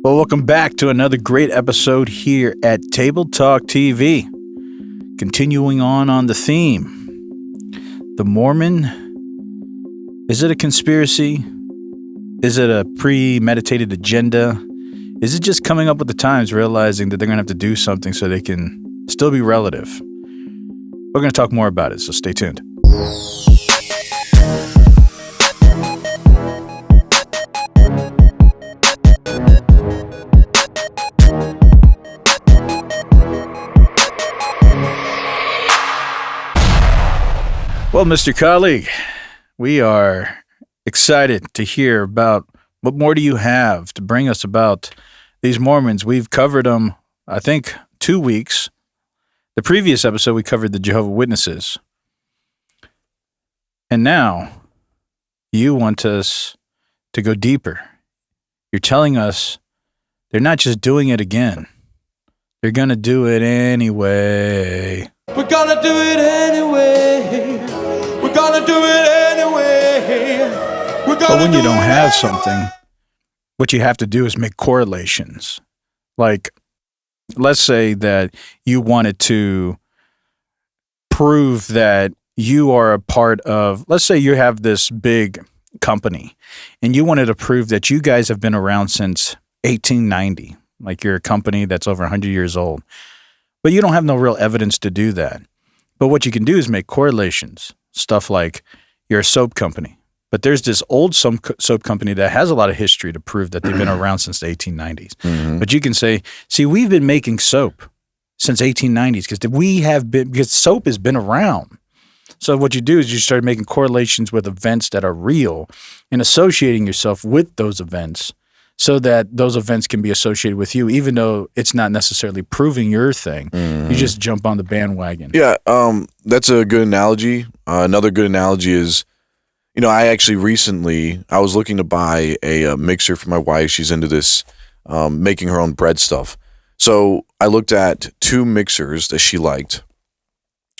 Well, welcome back to another great episode here at Table Talk TV. Continuing on the theme, the Mormon, is it a conspiracy? Is it a premeditated agenda? Is it just coming up with the times, realizing that they're going to have to do something so they can still be relative? We're going to talk more about it, so stay tuned. Well, Mr. Colleague, we are excited to hear about what more do you have to bring us about these Mormons. We've covered them, I think, 2 weeks. The previous episode, we covered the Jehovah's Witnesses. And now, you want us to go deeper. You're telling us they're not just doing it again. They're going to do it anyway. We're gonna do it anyway. We're gonna do it anyway. But when you don't have something, what you have to do is make correlations. Like, let's say that you wanted to prove that you are a part of, let's say you have this big company and you wanted to prove that you guys have been around since 1890, like you're a company that's over 100 years old. But you don't have no real evidence to do that. But what you can do is make correlations. Stuff like you're a soap company, but there's this old soap company that has a lot of history to prove that they've been around since the 1890s. Mm-hmm. But you can say, see, we've been making soap since 1890s because soap has been around. So what you do is you start making correlations with events that are real and associating yourself with those events so that those events can be associated with you, even though it's not necessarily proving your thing. Mm-hmm. You just jump on the bandwagon. Yeah, that's a good analogy. Another good analogy is, I actually recently, I was looking to buy a mixer for my wife. She's into this making her own bread stuff. So I looked at 2 mixers that she liked.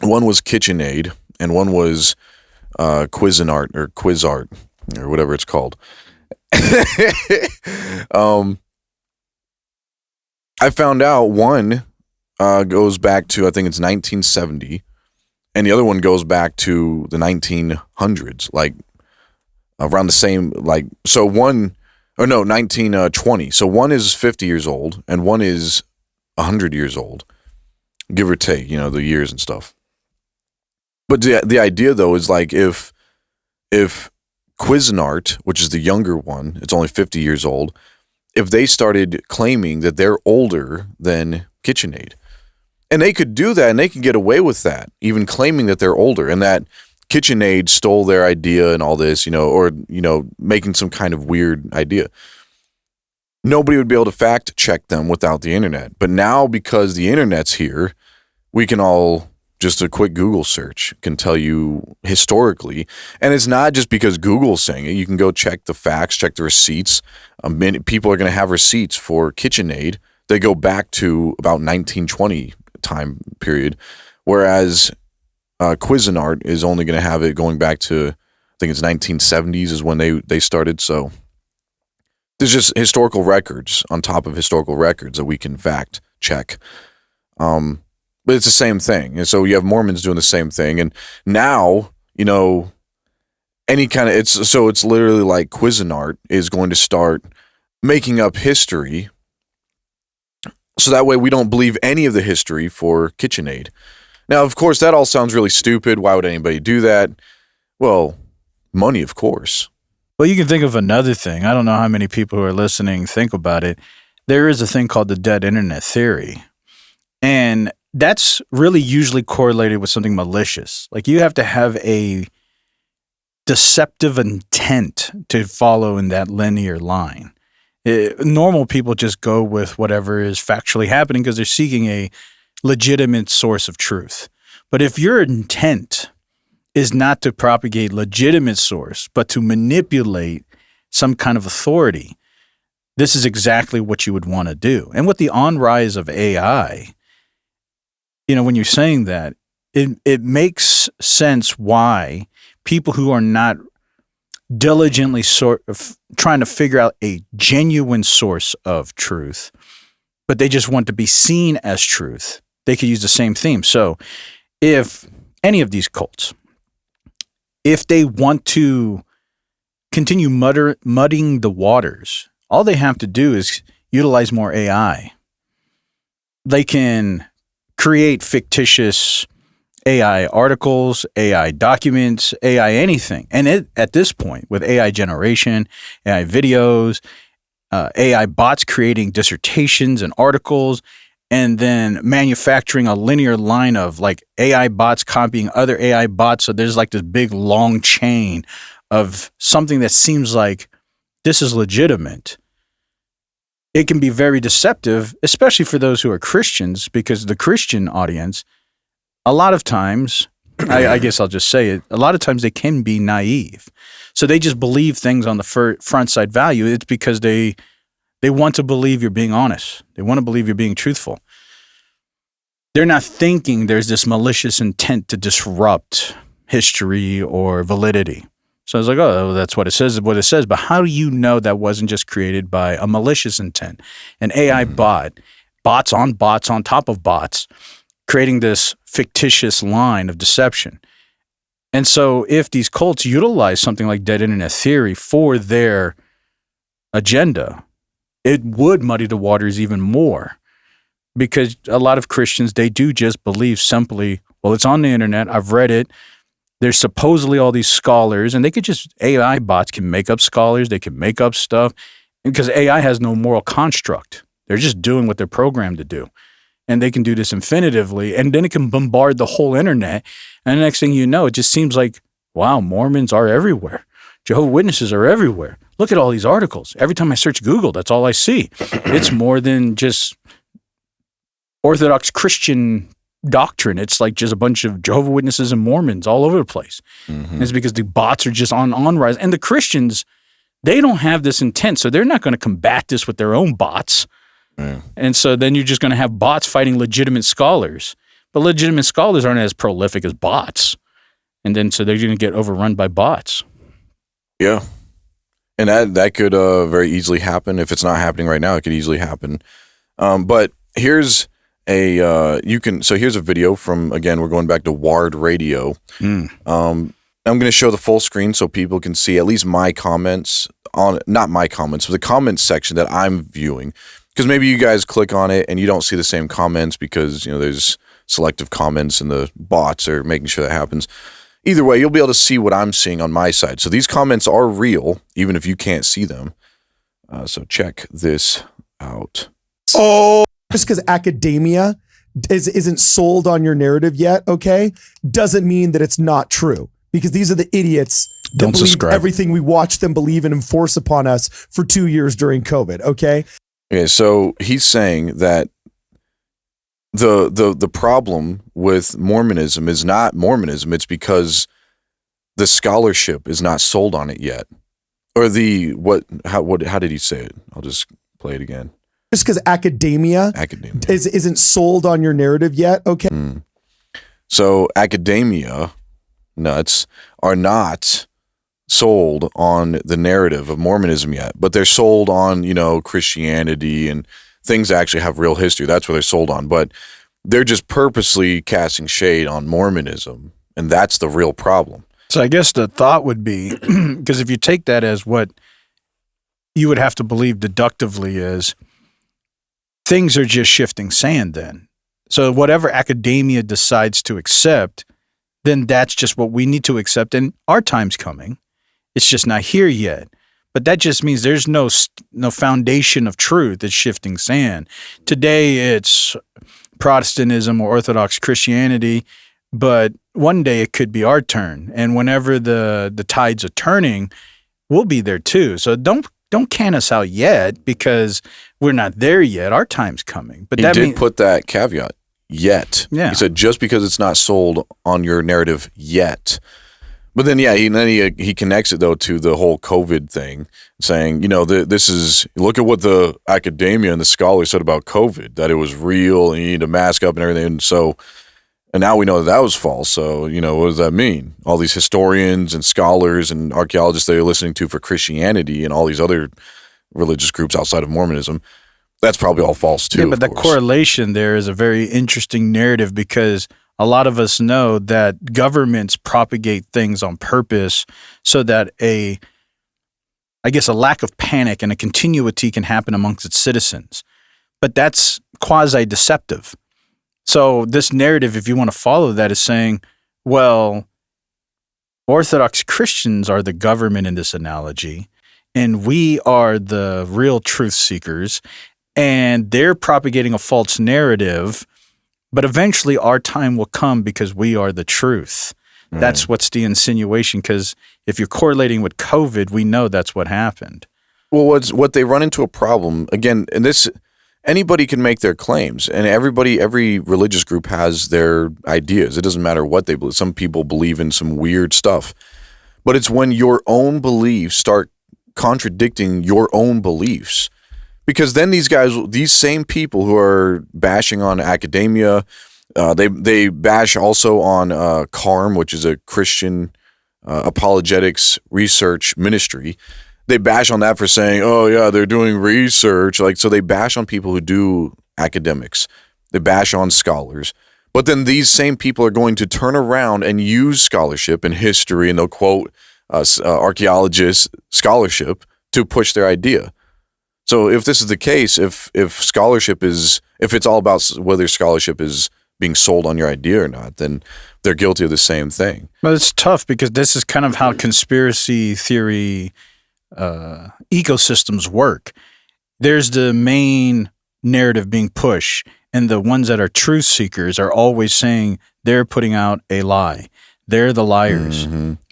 One was KitchenAid, and one was Cuisinart or Quizart or whatever it's called. I found out one goes back to, I think it's 1970, and the other one goes back to the 1900s, like around the same, 1920. So one is 50 years old and one is 100 years old, give or take, the years and stuff. But the idea though is like if Cuisinart, which is the younger one, it's only 50 years old, if they started claiming that they're older than KitchenAid, and they could do that and they can get away with that, even claiming that they're older and that KitchenAid stole their idea and all this, or making some kind of weird idea. Nobody would be able to fact check them without the internet. But now, because the internet's here, we can all, just a quick Google search can tell you historically. And it's not just because Google's saying it. You can go check the facts, check the receipts. Many people are going to have receipts for KitchenAid. They go back to about 1920 time period, whereas Cuisinart is only going to have it going back to, I think it's 1970s is when they started. So there's just historical records on top of historical records that we can fact check. But it's the same thing. And so you have Mormons doing the same thing. And now, any kind of, it's literally like Cuisinart is going to start making up history. So that way we don't believe any of the history for KitchenAid. Now, of course, that all sounds really stupid. Why would anybody do that? Well, money, of course. Well, you can think of another thing. I don't know how many people who are listening think about it. There is a thing called the dead internet theory. And that's really usually correlated with something malicious. Like you have to have a deceptive intent to follow in that linear line. Normal people just go with whatever is factually happening because they're seeking a legitimate source of truth. But if your intent is not to propagate legitimate source, but to manipulate some kind of authority, this is exactly what you would want to do. And with the on-rise of AI, when you're saying that, it makes sense why people who are not diligently trying to figure out a genuine source of truth, but they just want to be seen as truth, they could use the same theme. So if any of these cults, if they want to continue muddying the waters, all they have to do is utilize more AI. They can create fictitious AI articles, AI documents, AI anything. And at this point, with AI generation, AI videos, AI bots creating dissertations and articles, and then manufacturing a linear line of like AI bots copying other AI bots. So there's like this big long chain of something that seems like this is legitimate. It can be very deceptive, especially for those who are Christians, because the Christian audience, a lot of times, I guess I'll just say it, a lot of times they can be naive. So they just believe things on the front side value. It's because they want to believe you're being honest. They want to believe you're being truthful. They're not thinking there's this malicious intent to disrupt history or validity. So I was like, oh, that's what it says. But how do you know that wasn't just created by a malicious intent? An AI bots on top of bots, creating this fictitious line of deception. And so if these cults utilize something like dead internet theory for their agenda, it would muddy the waters even more, because a lot of Christians, they do just believe simply, well, it's on the internet, I've read it, there's supposedly all these scholars, and they could just, AI bots can make up scholars, they can make up stuff, because AI has no moral construct. They're just doing what they're programmed to do. And they can do this infinitively, and then it can bombard the whole internet. And the next thing you know, it just seems like, wow, Mormons are everywhere. Jehovah's Witnesses are everywhere. Look at all these articles. Every time I search Google, that's all I see. It's more than just Orthodox Christian doctrine. It's like just a bunch of Jehovah's Witnesses and Mormons all over the place. And it's because the bots are just on rise. And the Christians, they don't have this intent, so they're not going to combat this with their own bots. And so then you're just going to have bots fighting legitimate scholars. But legitimate scholars aren't as prolific as bots. And then so they're going to get overrun by bots. Yeah. And that could very easily happen. If it's not happening right now, it could easily happen. But here's here's a video from, again, we're going back to Ward Radio. I'm going to show the full screen so people can see at least my comments on, not my comments, but the comments section that I'm viewing. Because maybe you guys click on it and you don't see the same comments because, there's selective comments and the bots are making sure that happens. Either way, you'll be able to see what I'm seeing on my side. So these comments are real, even if you can't see them. So check this out. Oh, just because academia isn't sold on your narrative yet, okay, doesn't mean that it's not true. Because these are the idiots that Don't believe subscribe. everything we watch them believe and enforce upon us for 2 years during COVID, okay? Okay, so he's saying that the problem with Mormonism is not Mormonism, it's because the scholarship is not sold on it yet. Or how did he say it? I'll just play it again. Just because academia isn't sold on your narrative yet, okay? So academia nuts are not sold on the narrative of Mormonism yet, but they're sold on, Christianity and things that actually have real history. That's what they're sold on. But they're just purposely casting shade on Mormonism, and that's the real problem. So I guess the thought would be, because if you take that as what you would have to believe deductively is, things are just shifting sand then. So whatever academia decides to accept, then that's just what we need to accept, and our time's coming. It's just not here yet. But that just means there's no foundation of truth. It's shifting sand. Today it's Protestantism or Orthodox Christianity, but one day it could be our turn. And whenever the tides are turning, we'll be there too. So don't can us out yet because we're not there yet. Our time's coming. But he did put that caveat, yet. Yeah. He said just because it's not sold on your narrative yet. But then, he connects it, though, to the whole COVID thing, saying, this is, look at what the academia and the scholars said about COVID, that it was real and you need to mask up and everything. And so And now we know that was false. So, what does that mean? All these historians and scholars and archaeologists that you're listening to for Christianity and all these other religious groups outside of Mormonism, that's probably all false too. Yeah, but the correlation there is a very interesting narrative, because a lot of us know that governments propagate things on purpose so that a lack of panic and a continuity can happen amongst its citizens. But that's quasi-deceptive. So this narrative, if you want to follow that, is saying, well, Orthodox Christians are the government in this analogy, and we are the real truth seekers, and they're propagating a false narrative, but eventually our time will come because we are the truth. That's what's the insinuation, because if you're correlating with COVID, we know that's what happened. Well, what they run into a problem, again, and this, anybody can make their claims, and every religious group has their ideas. It doesn't matter what they believe. Some people believe in some weird stuff, but it's when your own beliefs start contradicting your own beliefs. Because then these same people who are bashing on academia, they bash also on CARM, which is a Christian apologetics research ministry. They bash on that for saying, oh yeah, they're doing research. So they bash on people who do academics. They bash on scholars. But then these same people are going to turn around and use scholarship and history, and they'll quote archaeologists' scholarship to push their idea. So if this is the case, if it's all about whether scholarship is being sold on your idea or not, then they're guilty of the same thing. But it's tough, because this is kind of how conspiracy theory ecosystems work. There's the main narrative being pushed, and the ones that are truth seekers are always saying they're putting out a lie. They're the liars,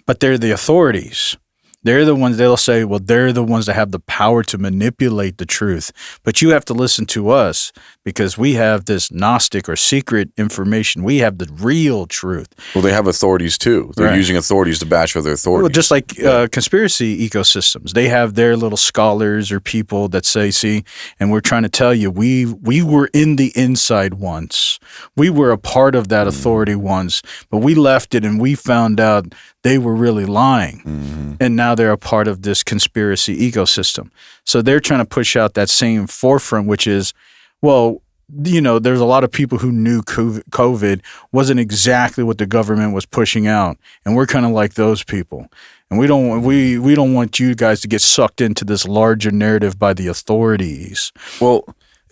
but they're the authorities. They're the ones, they'll say, well, they're the ones that have the power to manipulate the truth. But you have to listen to us because we have this Gnostic or secret information. We have the real truth. Well, they have authorities too. They're using authorities to bash other authorities. Well, just like conspiracy ecosystems, they have their little scholars or people that say, see, and we're trying to tell you, we were in the inside once. We were a part of that authority once, but we left it and we found out they were really lying. And now they're a part of this conspiracy ecosystem. So they're trying to push out that same forefront, which is, well, there's a lot of people who knew COVID wasn't exactly what the government was pushing out. And we're kind of like those people. And we don't want you guys to get sucked into this larger narrative by the authorities. Well,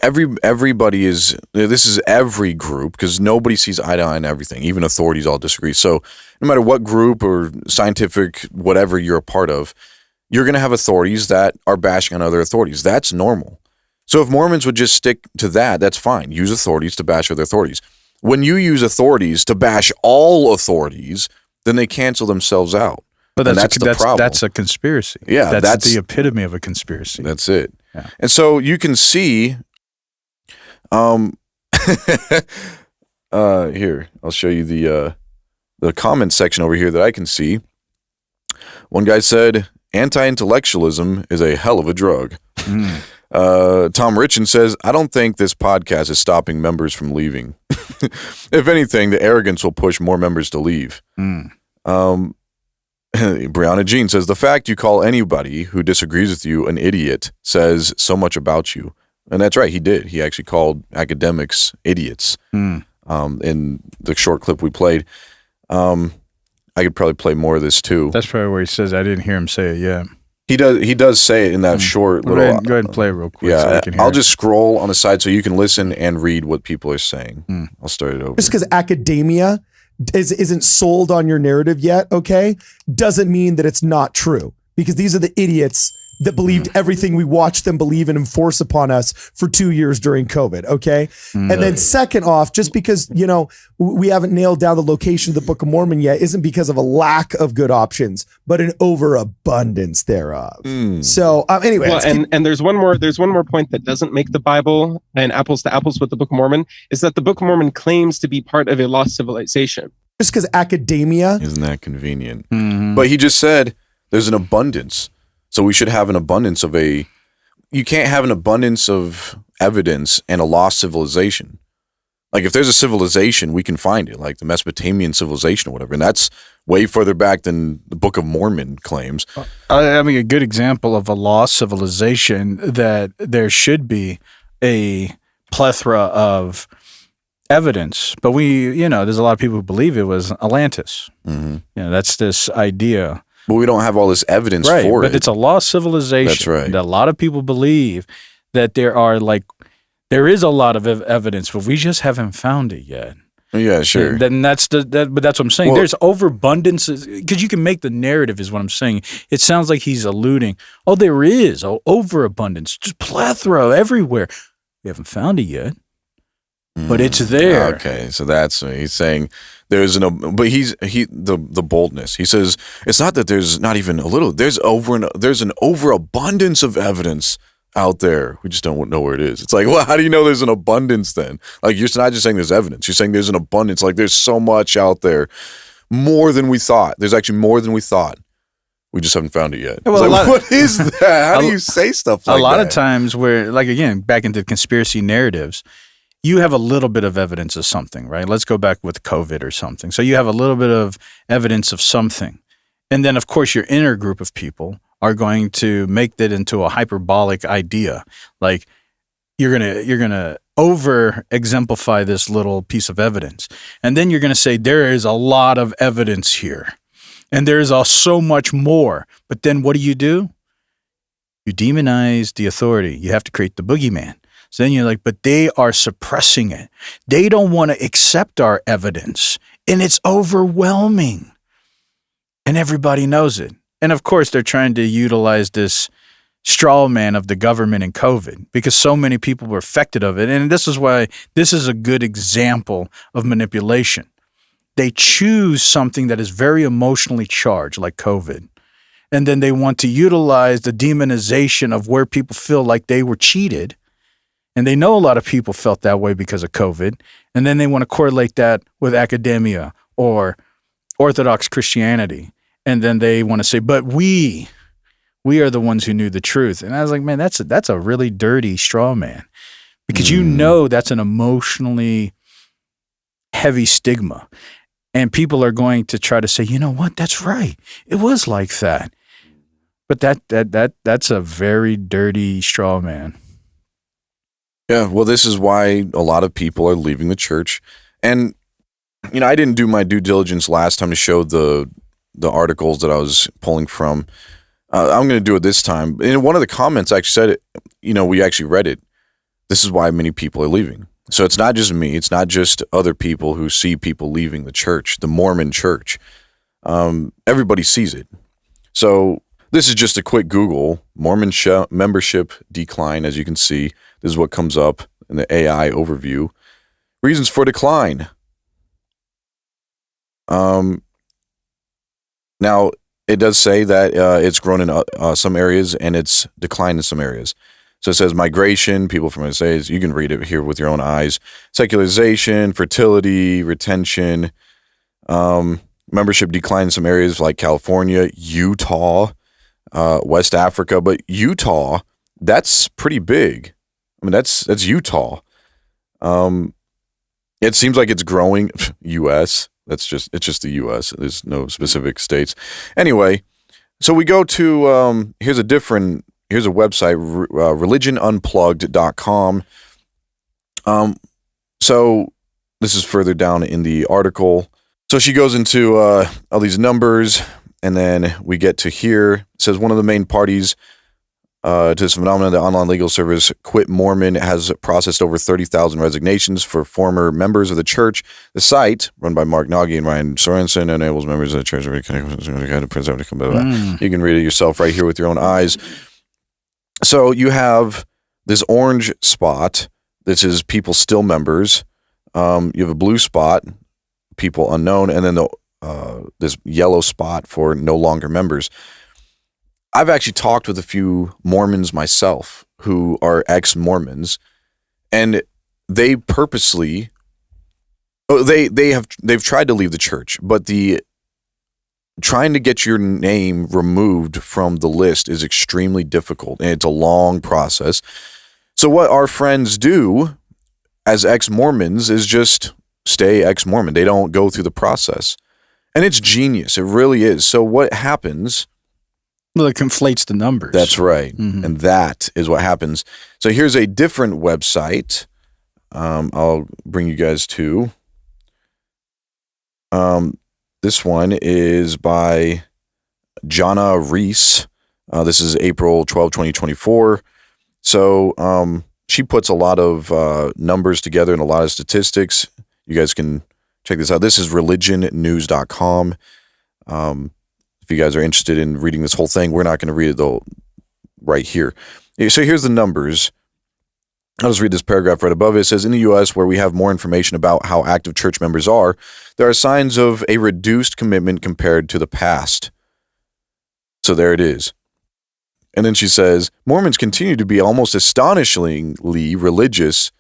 everybody is, this is every group, because nobody sees eye to eye on everything. Even authorities all disagree. So no matter what group or scientific whatever you're a part of, you're going to have authorities that are bashing on other authorities. That's normal. So if Mormons would just stick to that, that's fine. Use authorities to bash other authorities. When you use authorities to bash all authorities, then they cancel themselves out. But that's the problem. That's a conspiracy. Yeah, that's the epitome of a conspiracy. That's it. Yeah. And so you can see, here, I'll show you the comment section over here that I can see. One guy said, anti-intellectualism is a hell of a drug. Tom Richin says, I don't think this podcast is stopping members from leaving. If anything, the arrogance will push more members to leave. Brianna Jean says, the fact you call anybody who disagrees with you an idiot says so much about you. And that's right, he did. He actually called academics idiots in the short clip we played. I could probably play more of this too. That's probably where he says, I didn't hear him say it yet. He does say it in that short little... Go ahead and play it real quick. Yeah, so I can hear I'll it. just scroll on the side so you can listen and read what people are saying. I'll start it over. Just because academia isn't sold on your narrative yet, okay, doesn't mean that it's not true. Because these are the idiots that believed everything we watched them believe and enforce upon us for 2 years during COVID, okay? And then second off, just because, we haven't nailed down the location of the Book of Mormon yet isn't because of a lack of good options, but an overabundance thereof. So anyway. Well, and there's one more point that doesn't make the Bible and apples to apples with the Book of Mormon, is that the Book of Mormon claims to be part of a lost civilization. Just because academia. Isn't that convenient? But he just said there's an abundance. So we should have an abundance of you can't have an abundance of evidence and a lost civilization. Like if there's a civilization, we can find it, like the Mesopotamian civilization or whatever. And that's way further back than the Book of Mormon claims. I mean, a good example of a lost civilization that there should be a plethora of evidence, but there's a lot of people who believe it was Atlantis. That's this idea. But we don't have all this evidence Right, for but it. it's a lost civilization. That's right. And a lot of people believe that there is a lot of evidence, but we just haven't found it yet. Yeah, sure. Then but that's what I'm saying. Well, there's overabundance because you can make the narrative is what I'm saying. It sounds like he's alluding. Oh, there is overabundance, just plethora everywhere. We haven't found it yet, but it's there. Okay, so that's he's saying there's but the boldness. He says it's not that there's not even a little. There's an overabundance of evidence out there. We just don't know where it is. It's like, well, how do you know there's an abundance then? Like, you're not just saying there's evidence. You're saying there's an abundance. Like, there's so much out there, more than we thought. There's actually more than we thought. We just haven't found it yet. Well, like, what is that? How do you say stuff like that? A lot of times where, like, again, back into conspiracy narratives, you have a little bit of evidence of something, right? Let's go back with COVID or something. So you have a little bit of evidence of something. And then, of course, your inner group of people are going to make that into a hyperbolic idea. Like you're gonna over exemplify this little piece of evidence. And then you're gonna say there is a lot of evidence here. And there is so much more. But then what do? You demonize the authority. You have to create the boogeyman. So then you're like, but they are suppressing it. They don't want to accept our evidence. And it's overwhelming. And everybody knows it. And of course, they're trying to utilize this straw man of the government and COVID because so many people were affected of it. And this is why this is a good example of manipulation. They choose something that is very emotionally charged, like COVID. And then they want to utilize the demonization of where people feel like they were cheated. And they know a lot of people felt that way because of COVID. And then they want to correlate that with academia or Orthodox Christianity. And then they want to say, but we are the ones who knew the truth. And I was like, man, that's a really dirty straw man because that's an emotionally heavy stigma. And people are going to try to say, you know what, that's right. It was like that. But that's a very dirty straw man. Yeah, well, this is why a lot of people are leaving the church. And, I didn't do my due diligence last time to show the articles that I was pulling from. I'm going to do it this time. And one of the comments actually said it, we actually read it. This is why many people are leaving. So it's not just me. It's not just other people who see people leaving the church, the Mormon church. Everybody sees it. So this is just a quick Google. Mormon membership decline, as you can see. This is what comes up in the AI overview. Reasons for decline. Now, it does say that it's grown in some areas and it's declined in some areas. So it says migration, people from essays. You can read it here with your own eyes. Secularization, fertility, retention, membership decline in some areas like California, Utah, West Africa. But Utah, that's pretty big. I mean, that's Utah. It seems like it's growing. U.S. It's just the U.S. There's no specific states. Anyway, so we go to here's a website, religionunplugged.com. So this is further down in the article. So she goes into all these numbers, and then we get to here. It says one of the main parties to this phenomenon, the online legal service Quit Mormon, has processed over 30,000 resignations for former members of the church. The site, run by Mark Nagy and Ryan Sorensen, enables members of the church to reconnect. You can read it yourself right here with your own eyes. So you have this orange spot. This is people still members. You have a blue spot, people unknown, and then this yellow spot for no longer members. I've actually talked with a few Mormons myself who are ex-Mormons, and they purposely they've tried to leave the church, but trying to get your name removed from the list is extremely difficult, and it's a long process. So what our friends do as ex-Mormons is just stay ex-Mormon. They don't go through the process. And it's genius. It really is. So what happens? Well, it conflates the numbers. That's right. Mhm. And that is what happens. So here's a different website. I'll bring you guys to. This one is by Jana Reese. This is April 12, 2024. So she puts a lot of numbers together and a lot of statistics. You guys can check this out. This is religionnews.com. If you guys are interested in reading this whole thing, we're not going to read it though right here. So here's the numbers. I'll just read this paragraph right above it. It says, in the U.S., where we have more information about how active church members are, there are signs of a reduced commitment compared to the past. So there it is. And then she says, Mormons continue to be almost astonishingly religious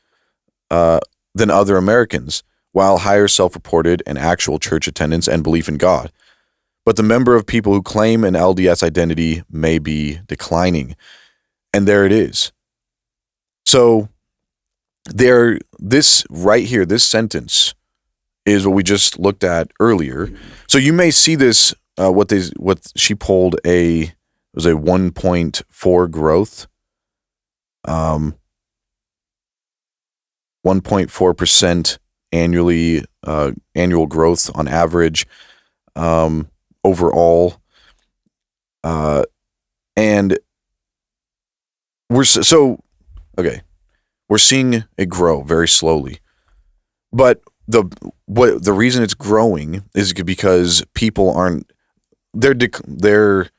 than other Americans, while higher self-reported and actual church attendance and belief in God. But the number of people who claim an LDS identity may be declining. And there it is. So this right here, this sentence is what we just looked at earlier. So you may see this, what she polled was a 1.4 growth, 1.4% annually, annual growth on average, overall. And we're seeing it grow very slowly, but the reason it's growing is because people they're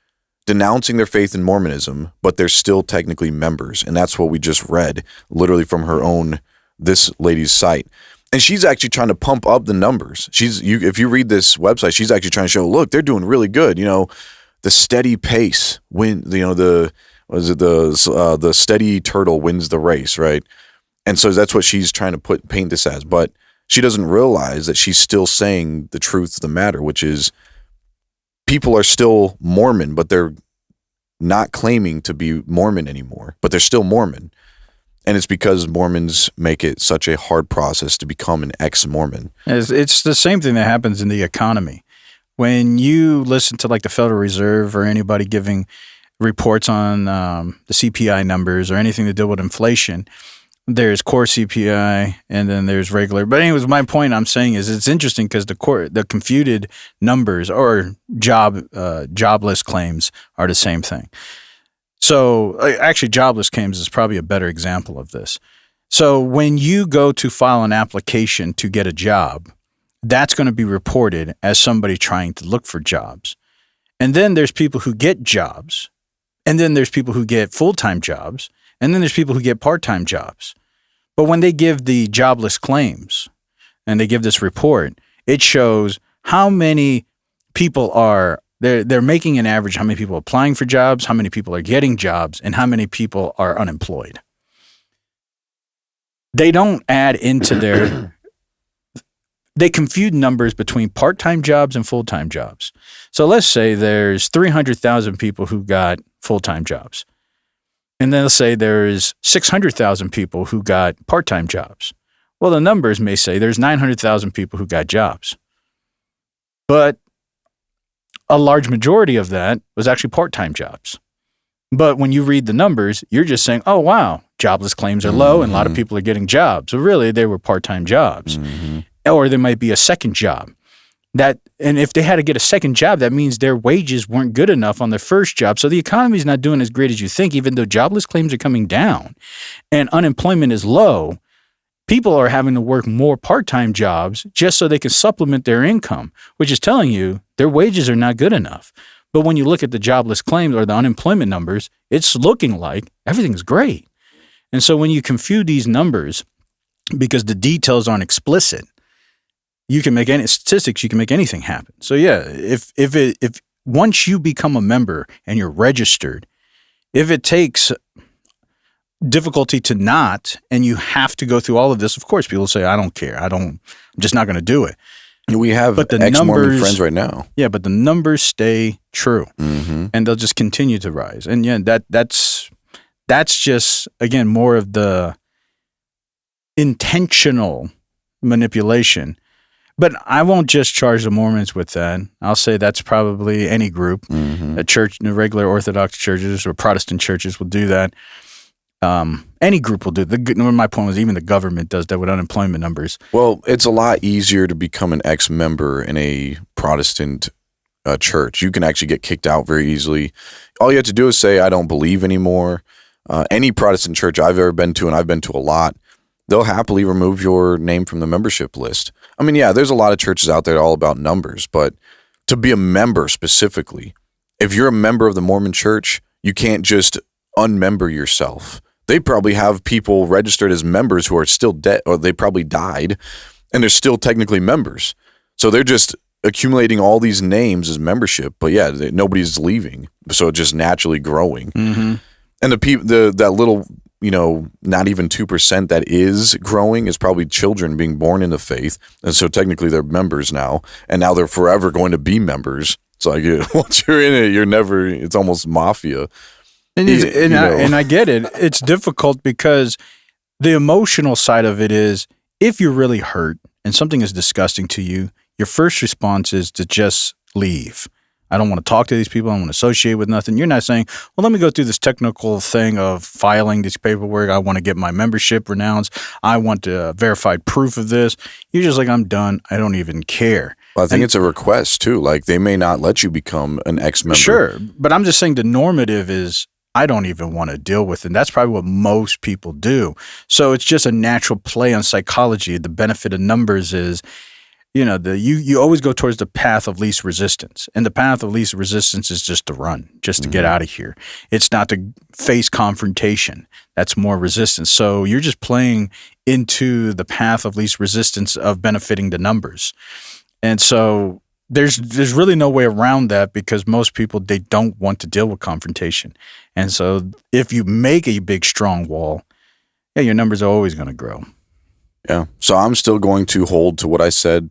denouncing their faith in Mormonism, but they're still technically members, and that's what we just read, literally from this lady's site. And she's actually trying to pump up the numbers. If you read this website, she's actually trying to show, look, they're doing really good. The steady pace the steady turtle wins the race, right? And so that's what she's trying to paint this as, but she doesn't realize that she's still saying the truth of the matter, which is people are still Mormon, but they're not claiming to be Mormon anymore, but they're still Mormon. And it's because Mormons make it such a hard process to become an ex-Mormon. It's the same thing that happens in the economy. When you listen to like the Federal Reserve or anybody giving reports on the CPI numbers or anything to deal with inflation, there's core CPI and then there's regular. But anyways, my point I'm saying is it's interesting because the computed numbers or jobless claims are the same thing. So actually jobless claims is probably a better example of this. So when you go to file an application to get a job, that's going to be reported as somebody trying to look for jobs. And then there's people who get jobs. And then there's people who get full-time jobs. And then there's people who get part-time jobs. But when they give the jobless claims and they give this report, it shows how many people they're making an average, how many people are applying for jobs, how many people are getting jobs, and how many people are unemployed. They don't add into they confuse numbers between part-time jobs and full-time jobs. So let's say there's 300,000 people who got full-time jobs. And then let's say there's 600,000 people who got part-time jobs. Well, the numbers may say there's 900,000 people who got jobs. But a large majority of that was actually part-time jobs. But when you read the numbers, you're just saying, oh, wow, jobless claims are low and a lot of people are getting jobs. So really, they were part-time jobs. Mm-hmm. Or there might be a second job. And if they had to get a second job, that means their wages weren't good enough on their first job. So the economy is not doing as great as you think, even though jobless claims are coming down and unemployment is low. People are having to work more part-time jobs just so they can supplement their income, which is telling you their wages are not good enough. But when you look at the jobless claims or the unemployment numbers, it's looking like everything's great. And so when you confuse these numbers, because the details aren't explicit, you can make any statistics, you can make anything happen. So yeah, if once you become a member and you're registered, if it takes difficulty to not, and you have to go through all of this, of course, people say, I don't care. I'm just not going to do it. We have ex-Mormon friends right now. Yeah, but the numbers stay true, and they'll just continue to rise. And yeah, that's just, again, more of the intentional manipulation. But I won't just charge the Mormons with that. I'll say that's probably any group. A church, regular Orthodox churches or Protestant churches will do that. Any group will do it. My point was even the government does that with unemployment numbers. Well, it's a lot easier to become an ex-member in a Protestant church. You can actually get kicked out very easily. All you have to do is say, I don't believe anymore. Any Protestant church I've ever been to, and I've been to a lot, they'll happily remove your name from the membership list. I mean, yeah, there's a lot of churches out there all about numbers, but to be a member specifically, if you're a member of the Mormon church, you can't just unmember yourself. They probably have people registered as members who are still dead, or they probably died, and they're still technically members. So they're just accumulating all these names as membership, but yeah, nobody's leaving, so it's just naturally growing. And the people, that little, not even 2% that is growing is probably children being born into faith, and so technically they're members now, and now they're forever going to be members. It's like once you're in it, you're never. It's almost mafia. And I get it. It's difficult because the emotional side of it is if you're really hurt and something is disgusting to you, your first response is to just leave. I don't want to talk to these people. I don't want to associate with nothing. You're not saying, well, let me go through this technical thing of filing this paperwork. I want to get my membership renounced. I want verified proof of this. You're just like, I'm done. I don't even care. Well, I think it's a request too. Like they may not let you become an ex-member. Sure. But I'm just saying the normative is I don't even want to deal with it. And that's probably what most people do. So it's just a natural play on psychology. The benefit of numbers is, you always go towards the path of least resistance. And the path of least resistance is just to run, just to get out of here. It's not to face confrontation. That's more resistance. So you're just playing into the path of least resistance of benefiting the numbers. And so there's really no way around that because most people, they don't want to deal with confrontation. And so if you make a big, strong wall, your numbers are always going to grow. Yeah. So I'm still going to hold to what I said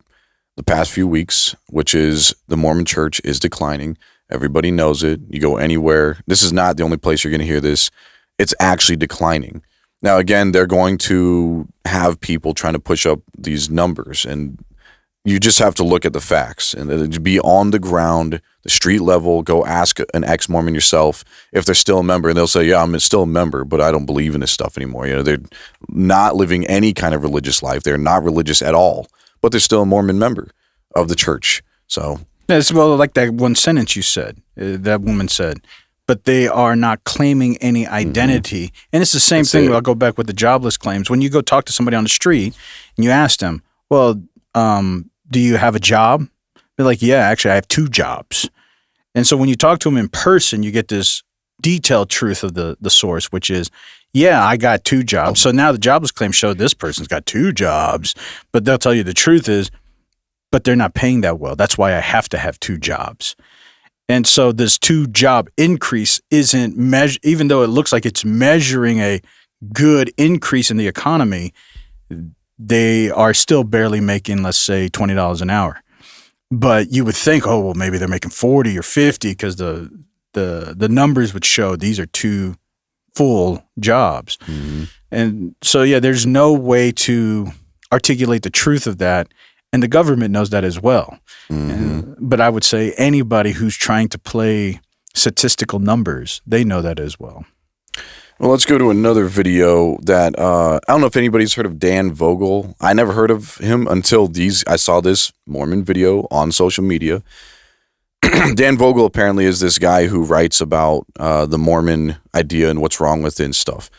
the past few weeks, which is the Mormon church is declining. Everybody knows it. You go anywhere. This is not the only place you're going to hear this. It's actually declining. Now, again, they're going to have people trying to push up these numbers, and you just have to look at the facts and be on the ground, the street level. Go ask an ex-Mormon yourself if they're still a member, and they'll say, yeah, I'm still a member, but I don't believe in this stuff anymore. They're not living any kind of religious life. They're not religious at all, but they're still a Mormon member of the church. So it's like that one sentence you said, that woman said, but they are not claiming any identity. And it's the same thing. I'll go back with the jobless claims. When you go talk to somebody on the street and you ask them, well, do you have a job? They're like, yeah, actually, I have 2 jobs. And so when you talk to them in person, you get this detailed truth of the source, which is, yeah, I got 2 jobs. So now the jobless claim showed this person's got 2 jobs, but they'll tell you the truth is, but they're not paying that well. That's why I have to have 2 jobs. And so this 2 job increase isn't even though it looks like it's measuring a good increase in the economy, they are still barely making, let's say, $20 an hour. But you would think, oh, well, maybe they're making 40 or 50 because the numbers would show these are 2 full jobs. And so, yeah, there's no way to articulate the truth of that. And the government knows that as well. But I would say anybody who's trying to play statistical numbers, they know that as well. Well, let's go to another video that I don't know if anybody's heard of Dan Vogel. I never heard of him until I saw this Mormon video on social media. Dan Vogel apparently is this guy who writes about the Mormon idea and what's wrong with it and stuff.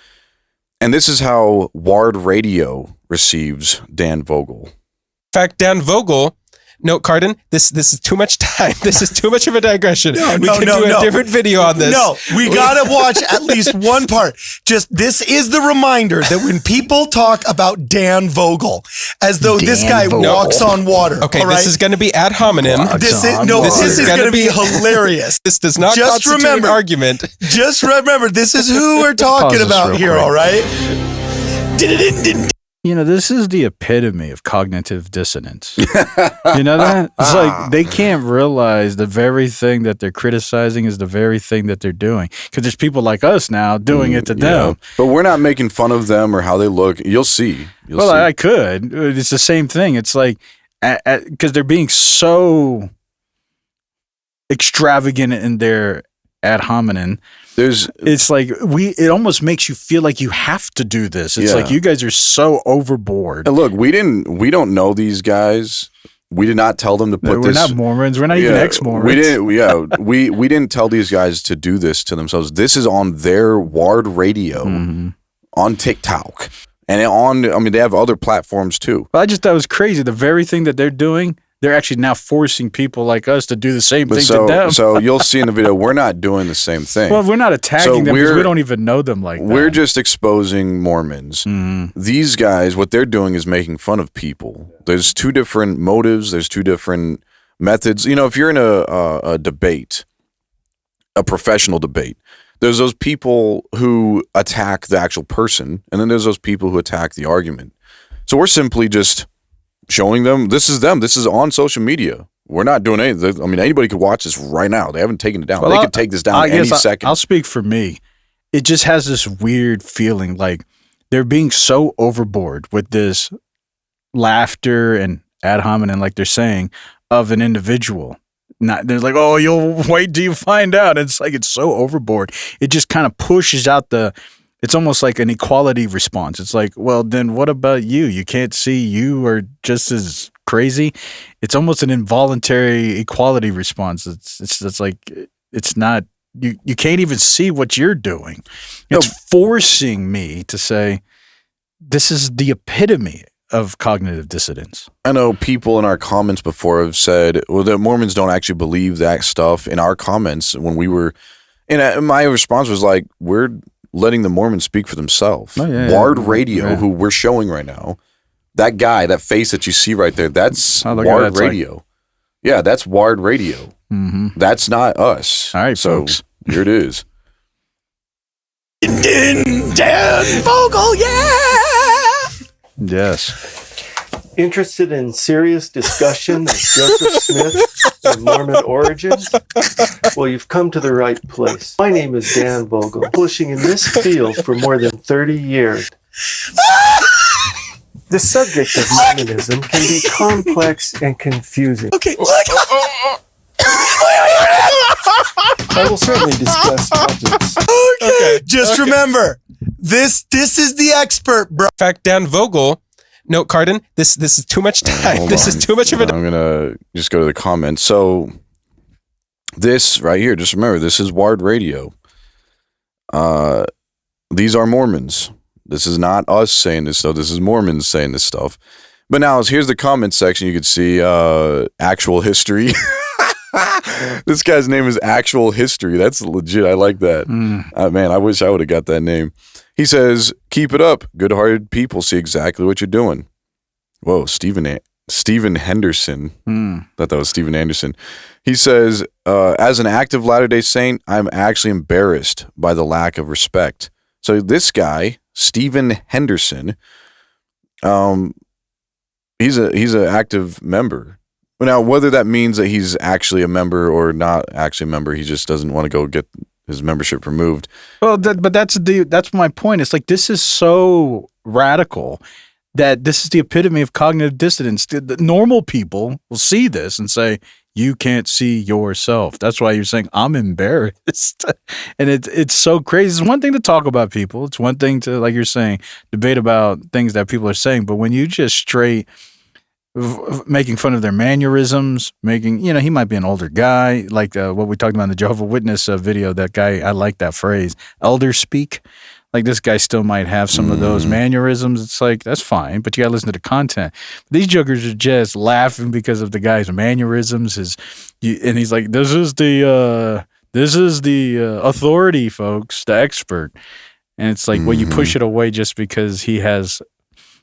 And this is how Ward Radio receives Dan Vogel. In fact, Dan Vogel, no, Cardin, this is too much time. This is too much of a digression. We can do a different video on this. No, we got to watch at least one part. This is the reminder that when people talk about Dan Vogel, as though this guy walks on water. Okay, this is going to be ad hominem. This is going to be hilarious. This does not constitute an argument. Just remember, this is who we're talking about here, all right? This is the epitome of cognitive dissonance. You know that? It's like they can't realize the very thing that they're criticizing is the very thing that they're doing. Because there's people like us now doing it to them. But we're not making fun of them or how they look. You'll see. Well, I could. It's the same thing. It's like, because they're being so extravagant in their ad hominem. It's like it almost makes you feel like you have to do this. It's like you guys are so overboard. And look, we don't know these guys. We did not tell them to put this. We're not Mormons. We're not even ex-Mormons. We didn't. Yeah, we didn't tell these guys to do this to themselves. This is on their Ward Radio, on TikTok, and they have other platforms too. But I just thought it was crazy. The very thing that they're doing, they're actually now forcing people like us to do the same thing to them. So you'll see in the video, we're not doing the same thing. Well, we're not attacking them because we don't even know them like that. We're just exposing Mormons. These guys, what they're doing is making fun of people. There's two different motives. There's two different methods. If you're in a debate, a professional debate, there's those people who attack the actual person, and then there's those people who attack the argument. So we're simply just showing them this is them. This is on social media. We're not doing anything. I mean, anybody could watch this right now. They haven't taken it down. They could take this down any second. I'll speak for me. It just has this weird feeling like they're being so overboard with this laughter and ad hominem, like they're saying, of an individual. They're like, oh, you'll wait till you find out. It's like it's so overboard. It just kind of pushes out it's almost like an equality response. It's like, well, then what about you? You can't see you are just as crazy. It's almost an involuntary equality response. It's like it's not you can't even see what you're doing. It's forcing me to say this is the epitome of cognitive dissonance. I know people in our comments before have said, well, the Mormons don't actually believe that stuff. In our comments when we were, and my response was like, we're letting the Mormons speak for themselves. Ward Radio, who we're showing right now, that guy, that face that you see right there, that's Ward Radio. Yeah, that's Ward Radio. That's not us. All right, folks. Here it is. Dan Vogel, Yes. Interested in serious discussion of Joseph Smith and Mormon origins? Well, you've come to the right place. My name is Dan Vogel, publishing in this field for more than 30 years. The subject of Mormonism can be complex and confusing. Okay, look. I will certainly discuss topics. Okay. Just remember, this is the expert, bro. In fact, Dan Vogel. No, Cardin, this is too much time. This is too much of a... I'm going to just go to the comments. So this right here, just remember, this is Ward Radio. These are Mormons. This is not us saying this stuff. This is Mormons saying this stuff. But now, here's the comment section. You can see actual history. This guy's name is Actual History. That's legit. I like that. Man, I wish I would have got that name. He says, keep it up. Good-hearted people see exactly what you're doing. Whoa, Stephen Henderson. Thought that was Stephen Anderson. He says, as an active Latter-day Saint, I'm actually embarrassed by the lack of respect. So this guy, Stephen Henderson, he's an active member. Now, whether that means that he's actually a member or not actually a member, he just doesn't want to go get his membership removed. Well, but that's my point. It's like this is so radical that this is the epitome of cognitive dissonance. The normal people will see this and say, you can't see yourself. That's why you're saying, I'm embarrassed. And it's so crazy. It's one thing to talk about people. It's one thing to, like you're saying, debate about things that people are saying. But when you just straight making fun of their mannerisms, he might be an older guy, like what we talked about in the Jehovah's Witness video, that guy, I like that phrase, elder speak. Like this guy still might have some of those mannerisms. It's like, that's fine, but you got to listen to the content. These jokers are just laughing because of the guy's mannerisms. And he's like, this is the authority, folks, the expert. And it's like, well, you push it away just because he has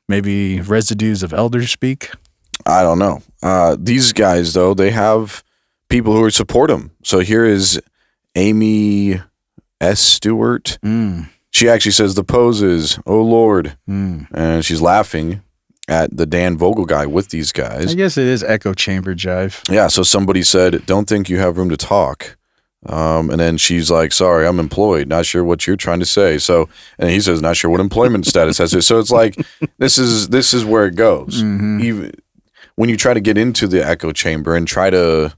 maybe residues of elder speak. I don't know. These guys, though, they have people who support them. So here is Amy S. Stewart. She actually says the poses, oh Lord. Mm. And she's laughing at the Dan Vogel guy with these guys. I guess it is echo chamber jive. Yeah, so somebody said, don't think you have room to talk. And then she's like, sorry, I'm employed. Not sure what you're trying to say. So, and he says, not sure what employment status has. So it's like, this is where it goes. Mhm. Even when you try to get into the echo chamber and try to,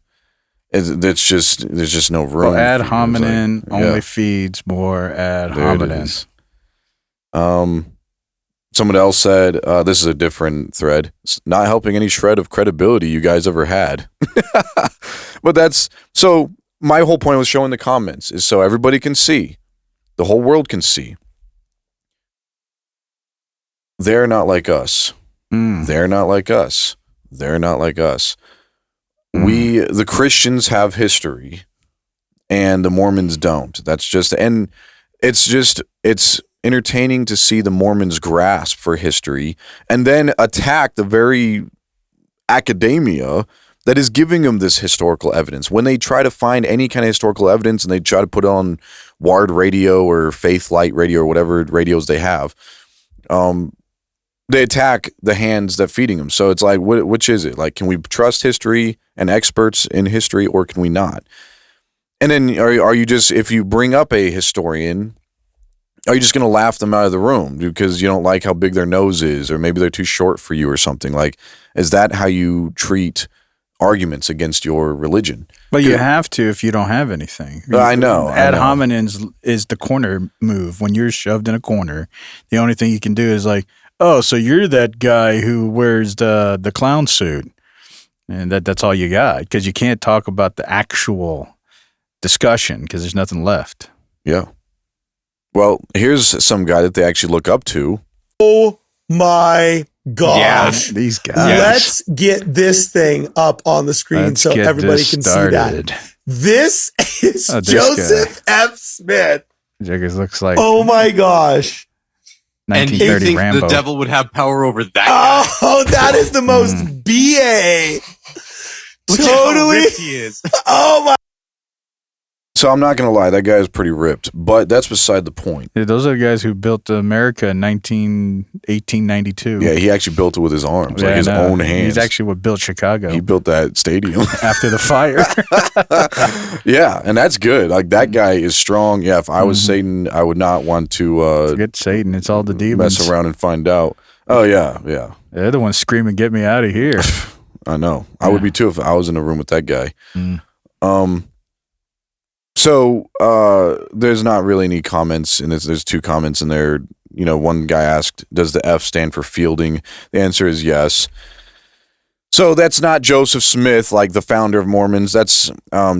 there's just no room. Well, ad for you. It's hominem like, only yeah, feeds more ad there it hominem. is. Someone else said, this is a different thread. It's not helping any shred of credibility you guys ever had. But that's, so my whole point was showing the comments is so everybody can see, the whole world can see. They're not like us. Mm. They're not like us. They're not like us. Mm. We, the Christians, have history and the Mormons don't. That's just, and it's entertaining to see the Mormons grasp for history and then attack the very academia that is giving them this historical evidence. When they try to find any kind of historical evidence and they try to put it on Ward Radio or Faith Light Radio or whatever radios they have, they attack the hands that feeding them. So it's like, which is it? Like, can we trust history and experts in history, or can we not? And then are you just, if you bring up a historian, are you just going to laugh them out of the room because you don't like how big their nose is, or maybe they're too short for you or something? Like, is that how you treat arguments against your religion? But you have to if you don't have anything. I know. Ad hominem is the corner move. When you're shoved in a corner, the only thing you can do is like, oh, so you're that guy who wears the clown suit. And that's all you got, because you can't talk about the actual discussion because there's nothing left. Yeah. Well, here's some guy that they actually look up to. Oh my gosh. These guys. Let's get this thing up on the screen Let's so get everybody this can started. see that. This is Oh, this Joseph F. Smith. Jaggers looks like Oh my gosh. And you 1930 think Rambo. the devil would have power over that guy? Oh, that is the most BA. Look at how Totally. ripped he is. Oh my. So I'm not going to lie, that guy is pretty ripped, but that's beside the point. Yeah, those are the guys who built America in 1892. Yeah, he actually built it with his arms, Yeah, like his I know. own hands. He's actually what built Chicago He built that stadium. after the fire. Yeah, and that's good. Like, that guy is strong. Yeah, if I was Satan, I would not want to Forget Satan. It's all the demons. mess around and find out. Oh, yeah. They're the ones screaming, "Get me out of here!" I know. I would be too if I was in a room with that guy. Mm. So there's not really any comments, and there's two comments in there. You know, one guy asked, does the F stand for fielding? The answer is yes. So that's not Joseph Smith, like the founder of Mormons. That's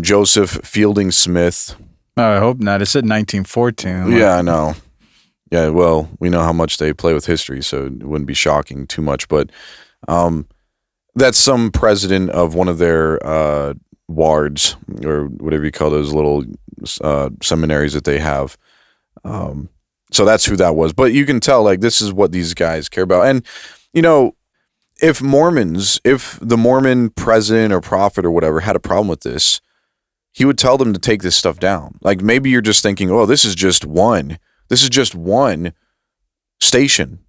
Joseph Fielding Smith. Oh, I hope not. It said 1914. Yeah, I know. Yeah, well, we know how much they play with history, so it wouldn't be shocking too much. But that's some president of one of their wards, or whatever you call those little seminaries that they have. So that's who that was. But you can tell, like, this is what these guys care about. And, you know, if the Mormon president or prophet or whatever had a problem with this, he would tell them to take this stuff down. Like, maybe you're just thinking, oh, this is just one station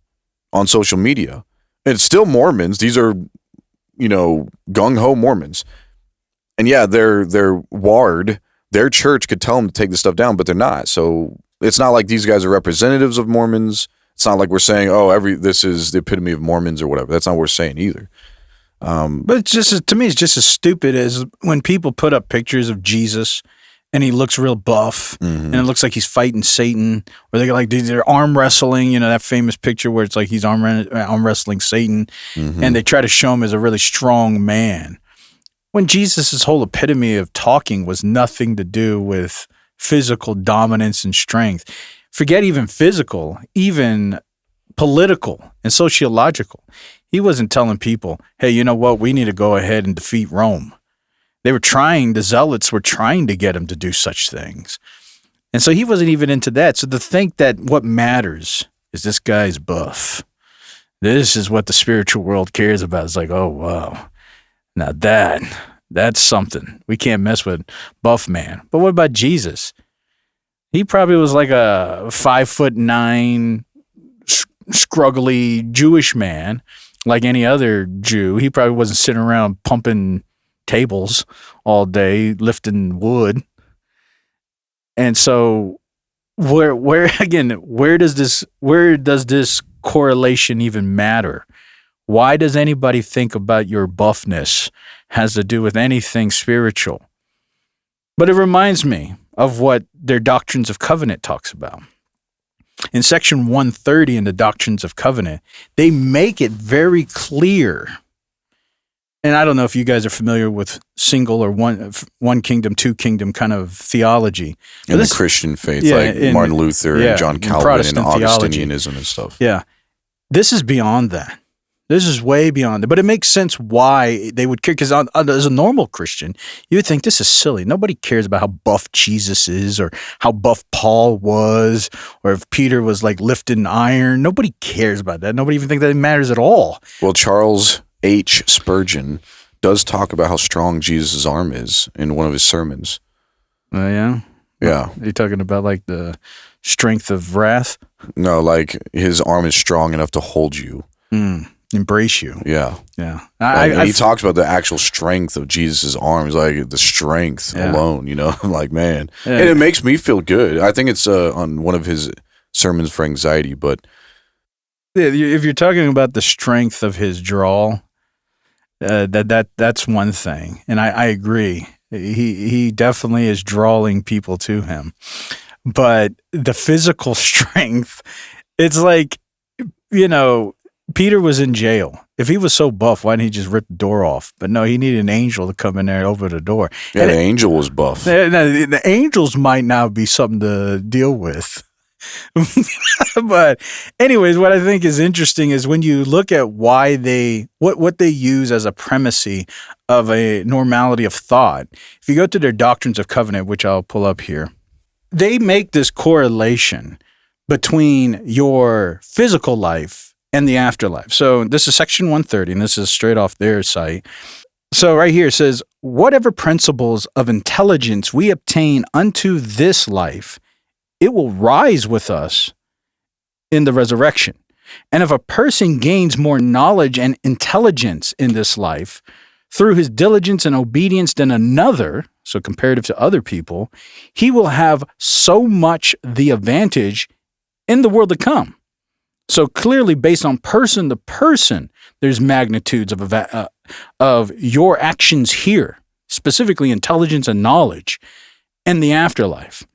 on social media. It's still Mormons. These are, you know, gung-ho Mormons. And yeah, their ward, their church could tell them to take this stuff down, but they're not. So it's not like these guys are representatives of Mormons. It's not like we're saying, oh, this is the epitome of Mormons or whatever. That's not what we're saying either. But it's just, to me, it's just as stupid as when people put up pictures of Jesus and he looks real buff and it looks like he's fighting Satan, or they're arm wrestling, you know, that famous picture where it's like he's arm wrestling Satan, and they try to show him as a really strong man. When Jesus' whole epitome of talking was nothing to do with physical dominance and strength. Forget even physical, even political and sociological. He wasn't telling people, hey, you know what? We need to go ahead and defeat Rome. The zealots were trying to get him to do such things. And so he wasn't even into that. So to think that what matters is this guy's buff. This is what the spiritual world cares about. It's like, oh, wow. Now that's something. We can't mess with buff man. But what about Jesus? He probably was like a 5'9", scruggly Jewish man, like any other Jew. He probably wasn't sitting around pumping tables all day, lifting wood. And so, where does this correlation even matter? Why does anybody think about your buffness has to do with anything spiritual? But it reminds me of what their Doctrines of Covenant talks about. In section 130 in the Doctrines of Covenant, they make it very clear. And I don't know if you guys are familiar with single or one kingdom, two kingdom kind of theology. In the Christian faith, like Martin Luther and John Calvin Protestant and theology. Augustinianism and stuff. Yeah. This is beyond that. This is way beyond it. But it makes sense why they would care. Because as a normal Christian, you would think this is silly. Nobody cares about how buff Jesus is or how buff Paul was or if Peter was like lifting iron. Nobody cares about that. Nobody even thinks that it matters at all. Well, Charles H. Spurgeon does talk about how strong Jesus' arm is in one of his sermons. Oh, yeah? Yeah. Are you talking about like the strength of wrath? No, like his arm is strong enough to hold you. Embrace you. Yeah. Yeah. He talks about the actual strength of Jesus' arms, like the strength alone, you know, like, man. Yeah. And it makes me feel good. I think it's on one of his sermons for anxiety, but. Yeah, if you're talking about the strength of his drawl, that's one thing. And I agree. He definitely is drawing people to him. But the physical strength, it's like, you know, Peter was in jail. If he was so buff, why didn't he just rip the door off? But no, he needed an angel to come in there and open the door. Yeah, the angel was buff. The angels might now be something to deal with. But anyways, what I think is interesting is when you look at why what they use as a premise of a normality of thought. If you go to their Doctrines of Covenant, which I'll pull up here, they make this correlation between your physical life and the afterlife. So this is section 130, and this is straight off their site. So right here it says, whatever principles of intelligence we obtain unto this life, it will rise with us in the resurrection. And if a person gains more knowledge and intelligence in this life through his diligence and obedience than another, so comparative to other people, he will have so much the advantage in the world to come. So clearly, based on person to person, there's magnitudes of your actions here, specifically intelligence and knowledge, and the afterlife.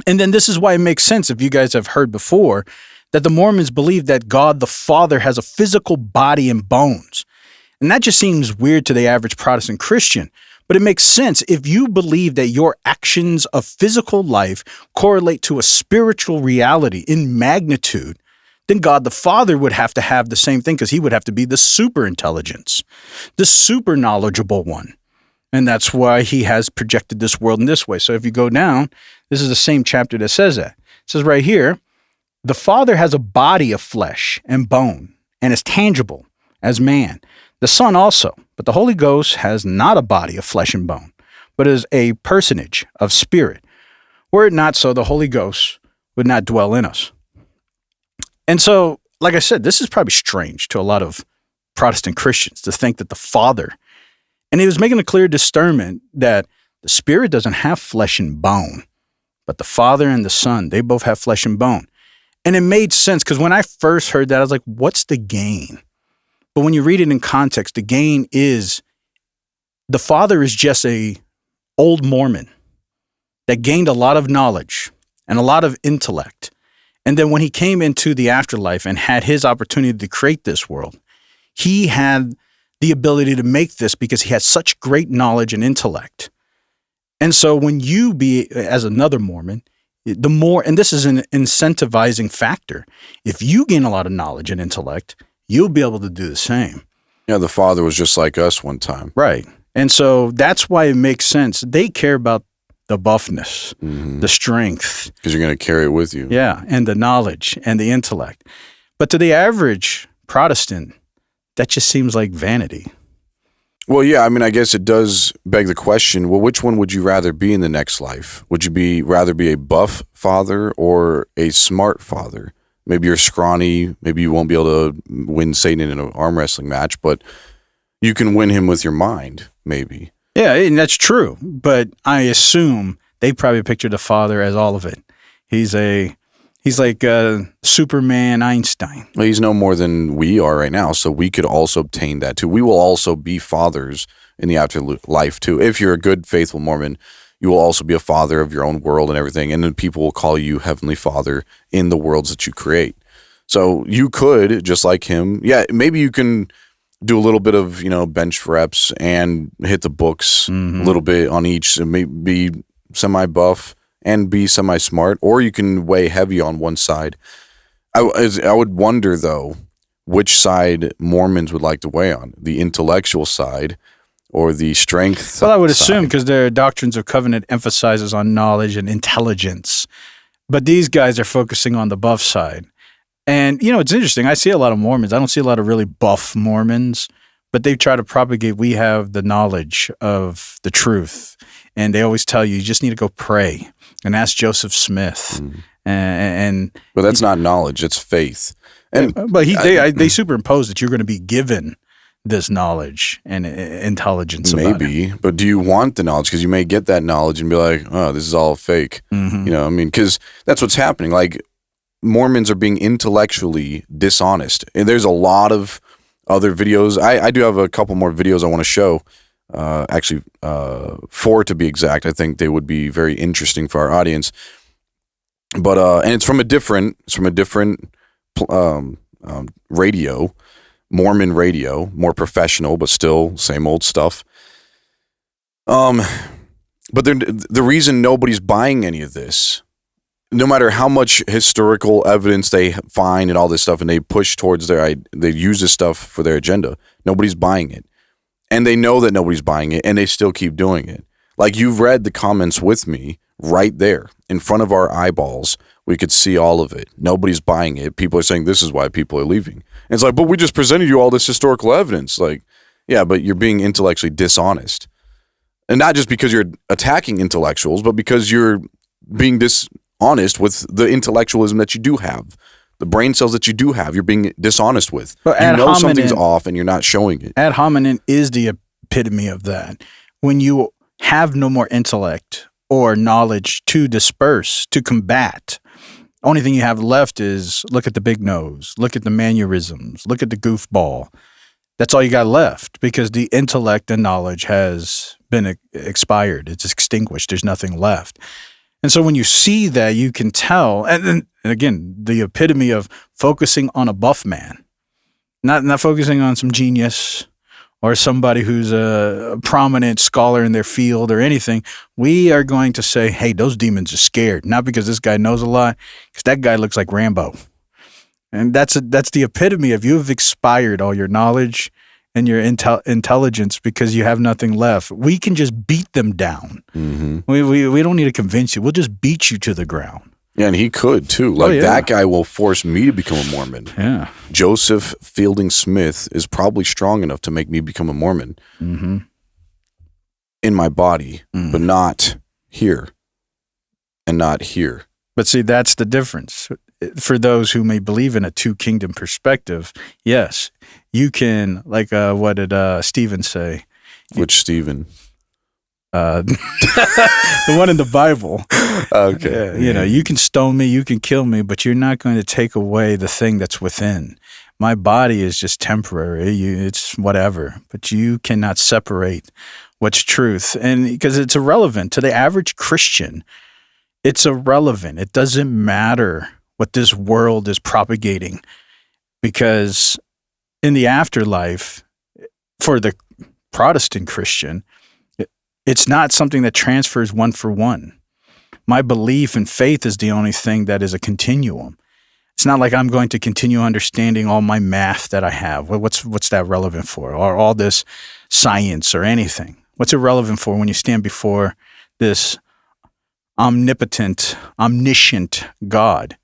And then this is why it makes sense, if you guys have heard before, that the Mormons believe that God the Father has a physical body and bones. And that just seems weird to the average Protestant Christian. But it makes sense if you believe that your actions of physical life correlate to a spiritual reality in magnitude. Then God the Father would have to have the same thing, because he would have to be the super intelligence, the super knowledgeable one. And that's why he has projected this world in this way. So if you go down, this is the same chapter that says that. It says right here, the Father has a body of flesh and bone and is tangible as man. The Son also, but the Holy Ghost has not a body of flesh and bone, but is a personage of spirit. Were it not so, the Holy Ghost would not dwell in us. And so, like I said, this is probably strange to a lot of Protestant Christians to think that the Father, and he was making a clear discernment that the Spirit doesn't have flesh and bone, but the Father and the Son, they both have flesh and bone. And it made sense, because when I first heard that, I was like, what's the gain? But when you read it in context, the gain is the Father is just a old Mormon that gained a lot of knowledge and a lot of intellect. And then when he came into the afterlife and had his opportunity to create this world, he had the ability to make this because he had such great knowledge and intellect. And so when you be, as another Mormon, the more, and this is an incentivizing factor, if you gain a lot of knowledge and intellect, you'll be able to do the same. Yeah, the Father was just like us one time. Right. And so that's why it makes sense. They care about the buffness, the strength. Because you're going to carry it with you. Yeah, and the knowledge and the intellect. But to the average Protestant, that just seems like vanity. Well, yeah, I mean, I guess it does beg the question, well, which one would you rather be in the next life? Would you rather be a buff father or a smart father? Maybe you're scrawny, maybe you won't be able to win Satan in an arm wrestling match, but you can win him with your mind, maybe. Yeah, and that's true. But I assume they probably pictured the father as all of it. He's like Superman Einstein. Well, he's no more than we are right now, so we could also obtain that too. We will also be fathers in the afterlife too. If you're a good, faithful Mormon, you will also be a father of your own world and everything, and then people will call you Heavenly Father in the worlds that you create. So you could, just like him, yeah, maybe you can do a little bit of, bench reps and hit the books a little bit on each, and maybe be semi-buff and be semi-smart, or you can weigh heavy on one side. I would wonder, though, which side Mormons would like to weigh on, the intellectual side or the strength Well, I would side. assume because their doctrines of covenant emphasizes on knowledge and intelligence. But these guys are focusing on the buff side. And, it's interesting. I see a lot of Mormons. I don't see a lot of really buff Mormons, but they try to propagate, we have the knowledge of the truth. And they always tell you just need to go pray and ask Joseph Smith. But that's not knowledge, it's faith. But they superimpose that you're going to be given this knowledge and intelligence about maybe, but do you want the knowledge? Because you may get that knowledge and be like, oh, this is all fake. Because that's what's happening. Like, Mormons are being intellectually dishonest. And there's a lot of other videos. I do have a couple more videos I want to show. Actually, 4 to be exact. I think they would be very interesting for our audience. But and it's from a different radio, Mormon radio, more professional, but still same old stuff. But the reason nobody's buying any of this, no matter how much historical evidence they find and all this stuff, and they push towards they use this stuff for their agenda, nobody's buying it. And they know that nobody's buying it, and they still keep doing it. Like, you've read the comments with me right there in front of our eyeballs. We could see all of it. Nobody's buying it. People are saying this is why people are leaving. And it's like, but we just presented you all this historical evidence. Like, yeah, but you're being intellectually dishonest. And not just because you're attacking intellectuals, but because you're being dishonest with the intellectualism that you do have. The brain cells that you do have, you're being dishonest with. But you know something's off and you're not showing it. Ad hominem is the epitome of that. When you have no more intellect or knowledge to disperse, to combat, only thing you have left is look at the big nose, look at the mannerisms, look at the goofball. That's all you got left because the intellect and knowledge has been expired. It's extinguished. There's nothing left. And so when you see that, you can tell, and again, the epitome of focusing on a buff man, not focusing on some genius or somebody who's a prominent scholar in their field or anything. We are going to say, hey, those demons are scared, not because this guy knows a lot, because that guy looks like Rambo. And that's the epitome of you have expired all your knowledge and your intelligence because you have nothing left. We can just beat them down. Mm-hmm. We don't need to convince you. We'll just beat you to the ground. Yeah, and he could too. Like, that guy will force me to become a Mormon. Yeah. Joseph Fielding Smith is probably strong enough to make me become a Mormon in my body, but not here and not here. But see, that's the difference. For those who may believe in a two-kingdom perspective, yes, you can, like what did Stephen say? Which Stephen? The one in the Bible. Okay. You can stone me, you can kill me, but you're not going to take away the thing that's within. My body is just temporary. It's whatever, but you cannot separate what's truth. And because it's irrelevant to the average Christian, it's irrelevant. It doesn't matter what this world is propagating, because in the afterlife, for the Protestant Christian, it's not something that transfers one for one. My belief and faith is the only thing that is a continuum. It's not like I'm going to continue understanding all my math that I have. What's that relevant for? Or all this science or anything? What's it relevant for when you stand before this omnipotent, omniscient God?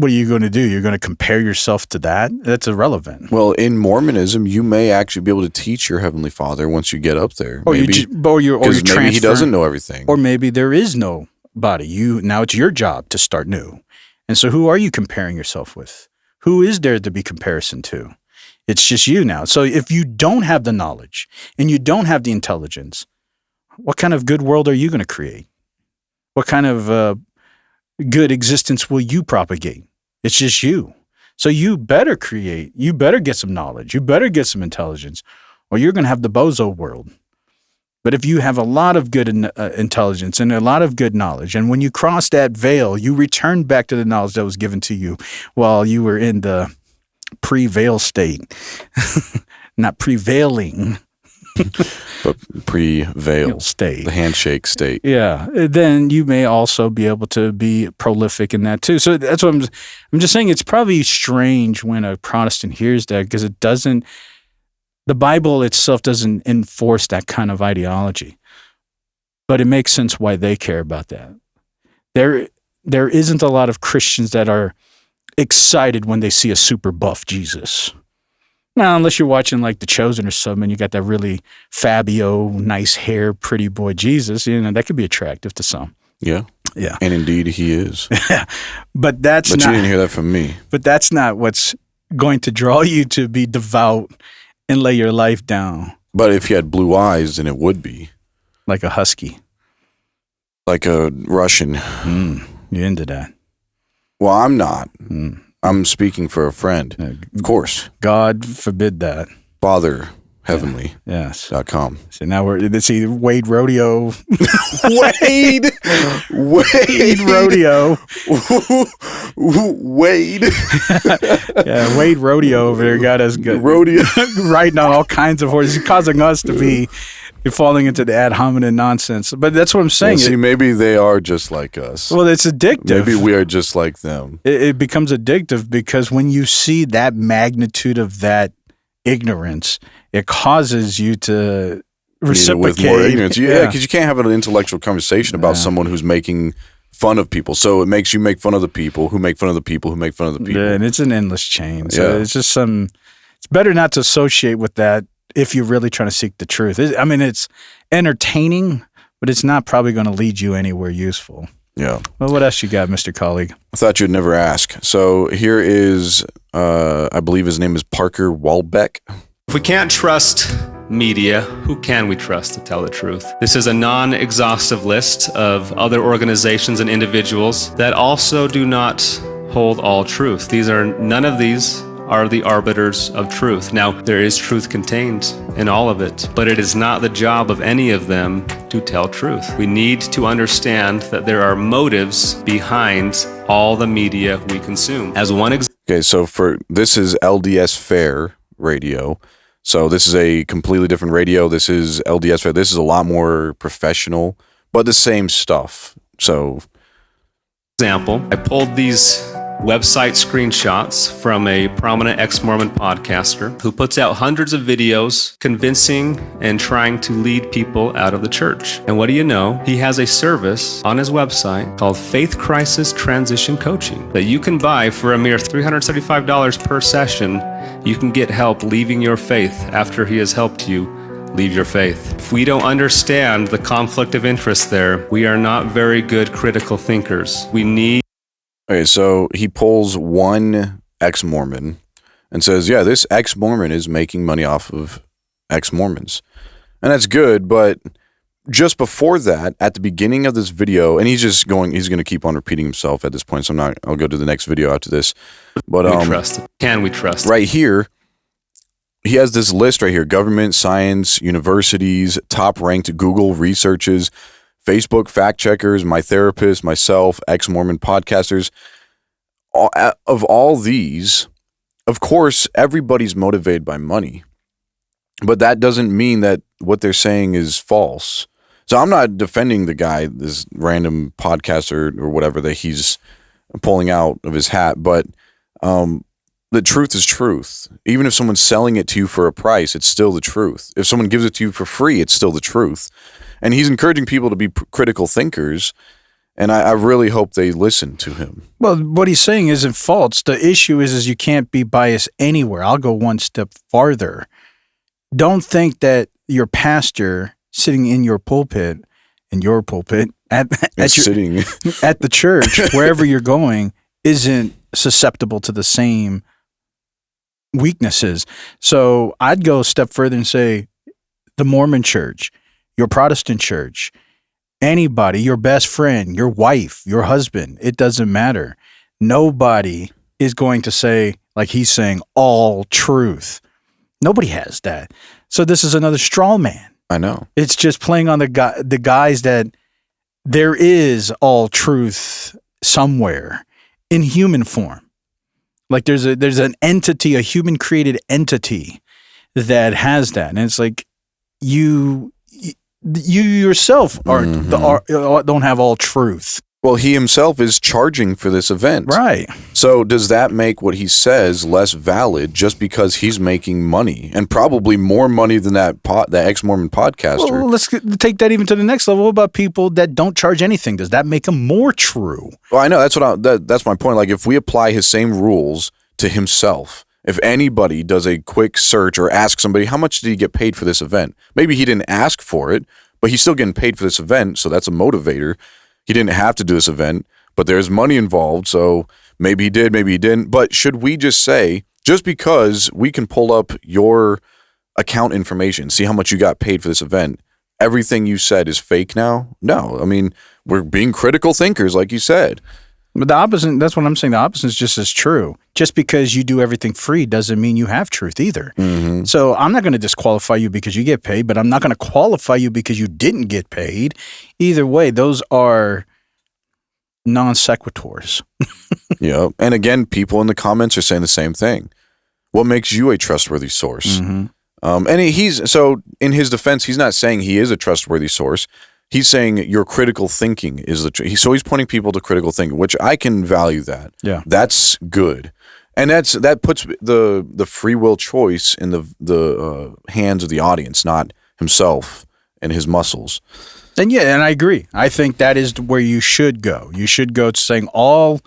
what are you going to do? You're going to compare yourself to that? That's irrelevant. Well, in Mormonism, you may actually be able to teach your Heavenly Father once you get up there. Or maybe, you're maybe he doesn't know everything. Or maybe there is no body. Now it's your job to start new. And so who are you comparing yourself with? Who is there to be comparison to? It's just you now. So if you don't have the knowledge and you don't have the intelligence, what kind of good world are you going to create? What kind of good existence will you propagate? It's just you. So you better create. You better get some knowledge. You better get some intelligence, or you're going to have the bozo world. But if you have a lot of good intelligence and a lot of good knowledge, and when you cross that veil, you return back to the knowledge that was given to you while you were in the pre-veil state, not prevailing, but pre-veil state, the handshake state. Yeah, then you may also be able to be prolific in that too. So that's what I'm just saying. It's probably strange when a Protestant hears that, because it doesn't. The Bible itself doesn't enforce that kind of ideology, but it makes sense why they care about that. There isn't a lot of Christians that are excited when they see a super buff Jesus. Now, unless you're watching like The Chosen or something, and you got that really Fabio, nice hair, pretty boy Jesus, that could be attractive to some. Yeah. Yeah. And indeed he is. But you didn't hear that from me. But that's not what's going to draw you to be devout and lay your life down. But if he had blue eyes, then it would be. Like a husky. Like a Russian. You're into that. Well, I'm not. I'm speaking for a friend. Of course. God forbid that. Father Heavenly. Yeah. Yes. .com. So now let's see, Wade Rodeo. Wade Rodeo. Wade. Yeah, Wade Rodeo over there got us good. Rodeo. Riding on all kinds of horses, causing us to be falling into the ad hominem nonsense. But that's what I'm saying. Yeah, see, maybe they are just like us. Well, it's addictive. Maybe we are just like them. It becomes addictive because when you see that magnitude of that ignorance, it causes you to reciprocate. With more ignorance. Yeah, because you can't have an intellectual conversation about someone who's making fun of people. So it makes you make fun of the people who make fun of the people who make fun of the people. Yeah, and it's an endless chain. So it's just it's better not to associate with that if you're really trying to seek the truth. It's entertaining, but it's not probably going to lead you anywhere useful. Yeah. Well, what else you got, Mr. Colleague? I thought you'd never ask. So here is, I believe his name is Parker Walbeck. If we can't trust media, who can we trust to tell the truth? This is a non-exhaustive list of other organizations and individuals that also do not hold all truth. None of these are the arbiters of truth. Now, there is truth contained in all of it, but it is not the job of any of them to tell truth. We need to understand that there are motives behind all the media we consume. As one example. Okay, so this is LDS Fair Radio. So this is a completely different radio. This is LDS Fair. This is a lot more professional, but the same stuff. So, example, I pulled these website screenshots from a prominent ex-Mormon podcaster who puts out hundreds of videos convincing and trying to lead people out of the church. And what do you know? He has a service on his website called Faith Crisis Transition Coaching that you can buy for a mere $375 per session. You can get help leaving your faith after he has helped you leave your faith. If we don't understand the conflict of interest there, we are not very good critical thinkers. We need. Okay, so he pulls one ex-Mormon and says, yeah, this ex-Mormon is making money off of ex-Mormons. And that's good, but just before that, at the beginning of this video, and he's going to keep on repeating himself at this point, so I'll go to the next video after this. But Can we trust? Right here, he has this list right here: government, science, universities, top-ranked Google researches, Facebook fact checkers, my therapist, myself, ex-Mormon podcasters. Of all these, of course, everybody's motivated by money, but that doesn't mean that what they're saying is false. So I'm not defending the guy, this random podcaster or whatever that he's pulling out of his hat, but the truth is truth. Even if someone's selling it to you for a price, it's still the truth. If someone gives it to you for free, it's still the truth. And he's encouraging people to be critical thinkers. And I really hope they listen to him. Well, what he's saying isn't false. The issue is you can't be biased anywhere. I'll go one step farther. Don't think that your pastor sitting in your pulpit, at Sitting at the church, wherever you're going, isn't susceptible to the same weaknesses. So I'd go a step further and say the Mormon church, your Protestant church, anybody, your best friend, your wife, your husband, it doesn't matter. Nobody is going to say, like he's saying, all truth. Nobody has that. So this is another straw man. I know. It's just playing on the guys that there is all truth somewhere in human form. Like there's an entity, a human created entity that has that. And it's like you yourself aren't don't have all truth. Well, he himself is charging for this event. Right. So does that make what he says less valid just because he's making money, and probably more money than that ex-Mormon podcaster? Well, let's take that even to the next level. What about people that don't charge anything? Does that make them more true? Well, I know that's my point. Like if we apply his same rules to himself, if anybody does a quick search or ask somebody, how much did he get paid for this event? Maybe he didn't ask for it, but he's still getting paid for this event. So that's a motivator. He didn't have to do this event, but there's money involved. So maybe he did, maybe he didn't. But should we just say, just because we can pull up your account information, see how much you got paid for this event, everything you said is fake now? No. I mean, we're being critical thinkers, like you said. But the opposite, that's what I'm saying. The opposite is just as true. Just because you do everything free doesn't mean you have truth either. Mm-hmm. So I'm not going to disqualify you because you get paid, but I'm not going to qualify you because you didn't get paid. Either way, those are non sequiturs. Yeah. And again, people in the comments are saying the same thing. What makes you a trustworthy source? Mm-hmm. And so in his defense, he's not saying he is a trustworthy source. He's saying your critical thinking is so he's pointing people to critical thinking, which I can value that. Yeah. That's good. And that puts the free will choice in the hands of the audience, not himself and his muscles. And yeah, and I agree. I think that is where you should go. You should go to saying all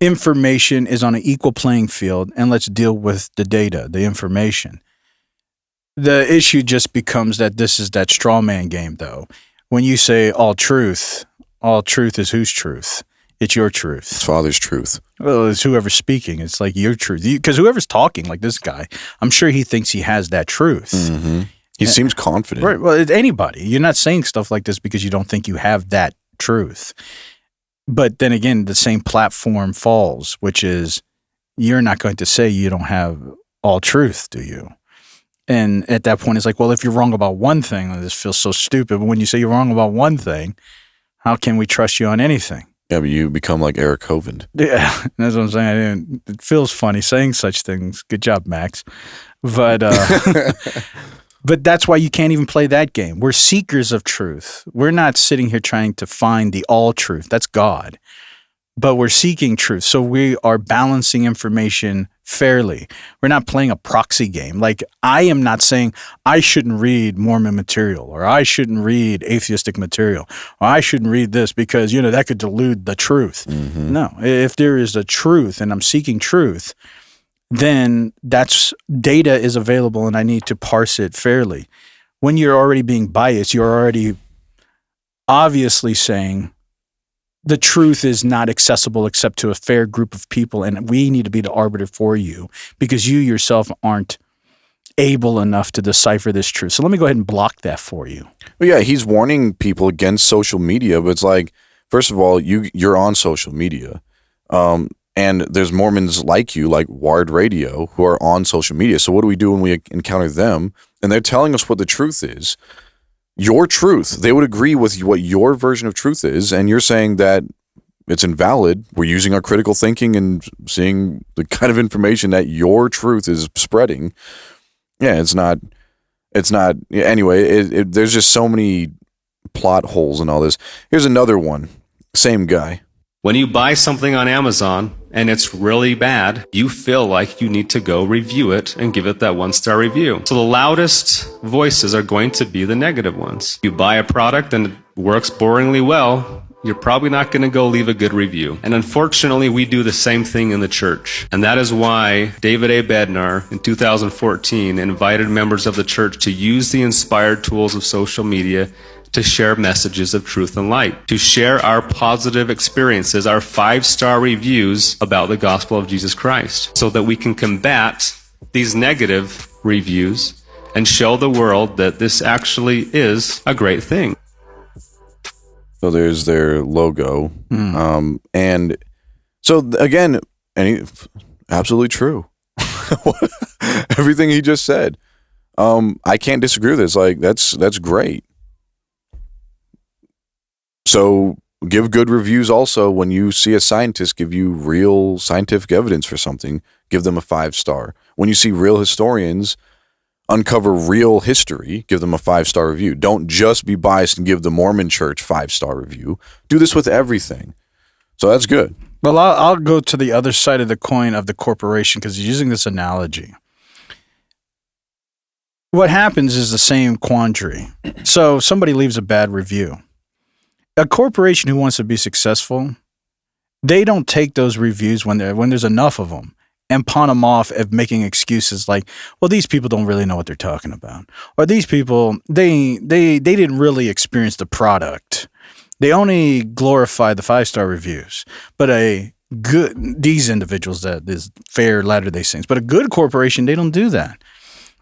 information is on an equal playing field, and let's deal with the data, the information. The issue just becomes that this is that straw man game, though. When you say all truth is whose truth? It's your truth. It's Father's truth. Well, it's whoever's speaking. It's like your truth. Because whoever's talking, like this guy, I'm sure he thinks he has that truth. Mm-hmm. He seems confident. Right. Well, it's anybody. You're not saying stuff like this because you don't think you have that truth. But then again, the same platform falls, which is you're not going to say you don't have all truth, do you? And at that point, it's like, well, if you're wrong about one thing, this feels so stupid. But when you say you're wrong about one thing, how can we trust you on anything? Yeah, but you become like Eric Hovind. Yeah, that's what I'm saying. It feels funny saying such things. Good job, Max. But but that's why you can't even play that game. We're seekers of truth. We're not sitting here trying to find the all truth. That's God. But we're seeking truth. So we are balancing information fairly. We're not playing a proxy game. Like, I am not saying I shouldn't read Mormon material, or I shouldn't read atheistic material, or I shouldn't read this because, that could dilute the truth. Mm-hmm. No, if there is a truth and I'm seeking truth, then that's data is available and I need to parse it fairly. When you're already being biased, you're already obviously saying the truth is not accessible except to a fair group of people, and we need to be the arbiter for you because you yourself aren't able enough to decipher this truth. So let me go ahead and block that for you. Well, yeah, he's warning people against social media, but it's like, first of all, you're on social media, and there's Mormons like you, like Wired Radio, who are on social media. So what do we do when we encounter them? And they're telling us what the truth is. Your truth. They would agree with what your version of truth is, and you're saying that it's invalid. We're using our critical thinking and seeing the kind of information that your truth is spreading. Yeah, it's not. Anyway, there's just so many plot holes in all this. Here's another one. Same guy. When you buy something on Amazon and it's really bad, you feel like you need to go review it and give it that 1-star review. So the loudest voices are going to be the negative ones. You buy a product and it works boringly well, you're probably not going to go leave a good review. And unfortunately, we do the same thing in the church. And that is why David A. Bednar in 2014 invited members of the church to use the inspired tools of social media to share messages of truth and light, to share our positive experiences, our 5-star reviews about the gospel of Jesus Christ, so that we can combat these negative reviews and show the world that this actually is a great thing. So there's their logo. And so again, absolutely true. Everything he just said. I can't disagree with this. Like, that's great. So give good reviews also. When you see a scientist give you real scientific evidence for something, give them a 5-star. When you see real historians uncover real history, give them a 5-star review. Don't just be biased and give the Mormon church 5-star review. Do this with everything. So that's good. Well, I'll go to the other side of the coin of the corporation because using this analogy. What happens is the same quandary. So somebody leaves a bad review. A corporation who wants to be successful, they don't take those reviews when there's enough of them and pawn them off of making excuses like, well, these people don't really know what they're talking about. Or these people, they didn't really experience the product. They only glorify the 5-star reviews. But these individuals, that is fair Latter-day Saints, but a good corporation, they don't do that.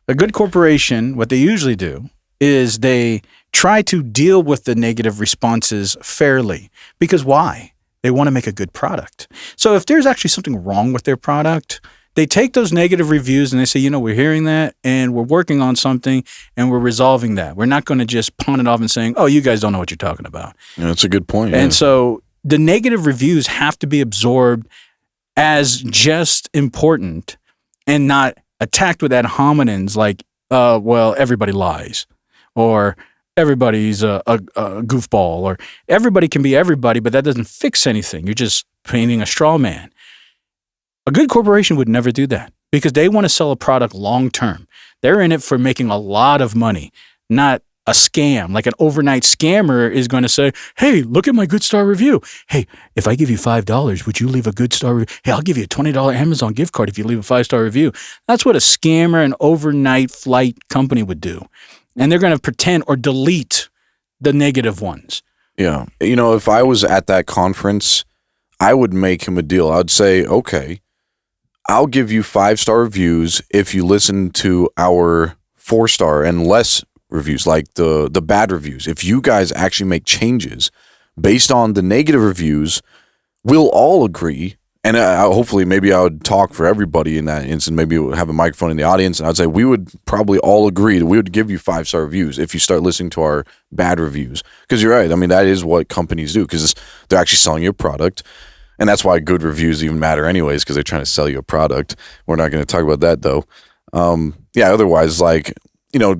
A good corporation, what they usually do is they try to deal with the negative responses fairly. Because why? They want to make a good product. So if there's actually something wrong with their product, they take those negative reviews and they say, we're hearing that and we're working on something and we're resolving that. We're not going to just pawn it off and saying, oh, you guys don't know what you're talking about. Yeah, that's a good point. And so the negative reviews have to be absorbed as just important and not attacked with ad hominems like, well, everybody lies, or everybody's a goofball, or everybody can be everybody, but that doesn't fix anything. You're just painting a straw man. A good corporation would never do that because they want to sell a product long term. They're in it for making a lot of money, not a scam. Like an overnight scammer is going to say, hey, look at my good star review. Hey, if I give you $5, would you leave a good star review? Hey, I'll give you a $20 Amazon gift card if you leave a 5-star review. That's what a scammer, an overnight flight company would do. And they're going to pretend or delete the negative ones. Yeah. If I was at that conference, I would make him a deal. I'd say, okay, I'll give you 5-star reviews if you listen to our 4-star and less reviews, like the bad reviews. If you guys actually make changes based on the negative reviews, we'll all agree. And hopefully, maybe I would talk for everybody in that instance. Maybe we'll have a microphone in the audience, and I'd say we would probably all agree that we would give you 5-star reviews if you start listening to our bad reviews. Because you're right. I mean, that is what companies do because they're actually selling your product. And that's why good reviews even matter anyways, because they're trying to sell you a product. We're not going to talk about that, though. Otherwise,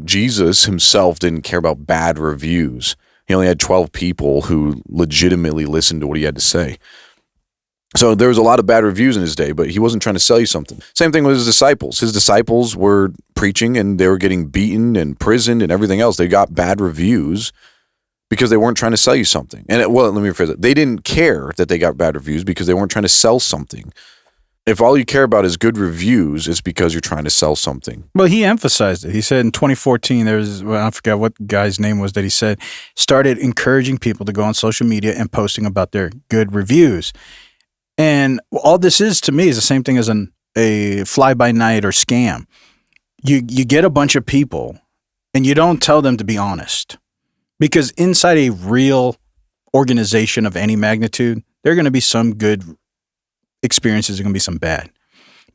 Jesus himself didn't care about bad reviews. He only had 12 people who legitimately listened to what he had to say. So there was a lot of bad reviews in his day, but he wasn't trying to sell you something. Same thing with his disciples. His disciples were preaching and they were getting beaten and imprisoned and everything else. They got bad reviews because they weren't trying to sell you something. And let me rephrase it. They didn't care that they got bad reviews because they weren't trying to sell something. If all you care about is good reviews, it's because you're trying to sell something. Well, he emphasized it. He said in 2014, I forgot what guy's name was that he said, started encouraging people to go on social media and posting about their good reviews. And all this is to me is the same thing as a fly-by-night or scam. You get a bunch of people and you don't tell them to be honest. Because inside a real organization of any magnitude, there are going to be some good experiences, there are going to be some bad.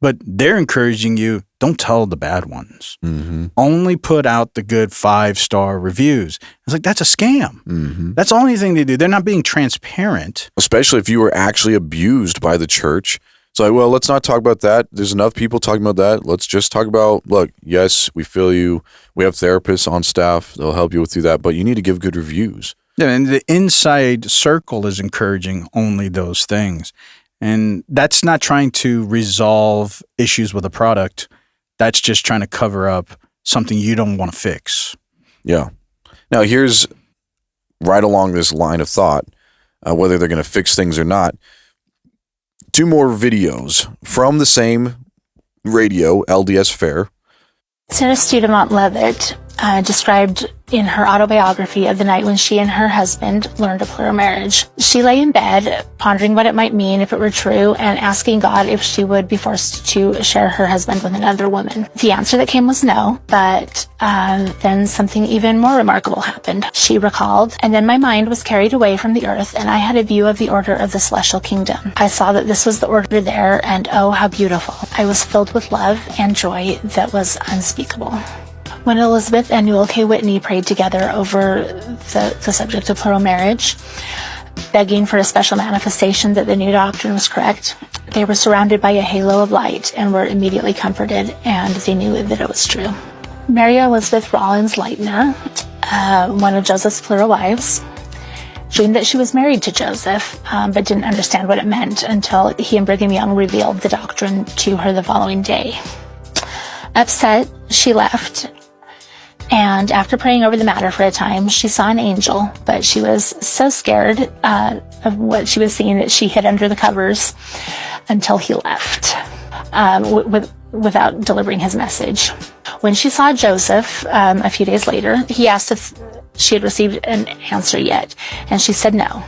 But they're encouraging you, don't tell the bad ones. Mm-hmm. Only put out the good 5-star reviews. It's like, that's a scam. Mm-hmm. That's the only thing they do. They're not being transparent. Especially if you were actually abused by the church. It's like, well, let's not talk about that. There's enough people talking about that. Let's just talk about, look, yes, we feel you. We have therapists on staff. They'll help you through that. But you need to give good reviews. Yeah, and the inside circle is encouraging only those things. And that's not trying to resolve issues with a product. That's just trying to cover up something you don't want to fix. Yeah. Now, here's right along this line of thought. whether they're going to fix things or not. 2 more videos from the same radio, LDS Fair. Sarah Studemont Levitt described in her autobiography of the night when she and her husband learned of plural marriage. She lay in bed, pondering what it might mean if it were true, and asking God if she would be forced to share her husband with another woman. The answer that came was no, but then something even more remarkable happened. She recalled, and then my mind was carried away from the earth, and I had a view of the order of the celestial kingdom. I saw that this was the order there, and oh, how beautiful. I was filled with love and joy that was unspeakable. When Elizabeth and Newell K. Whitney prayed together over the subject of plural marriage, begging for a special manifestation that the new doctrine was correct, they were surrounded by a halo of light and were immediately comforted, and they knew that it was true. Mary Elizabeth Rollins Leitner, one of Joseph's plural wives, dreamed that she was married to Joseph, but didn't understand what it meant until he and Brigham Young revealed the doctrine to her the following day. Upset, she left. And after praying over the matter for a time, she saw an angel, but she was so scared of what she was seeing that she hid under the covers until he left without delivering his message. When she saw Joseph a few days later, he asked if she had received an answer yet, and she said no.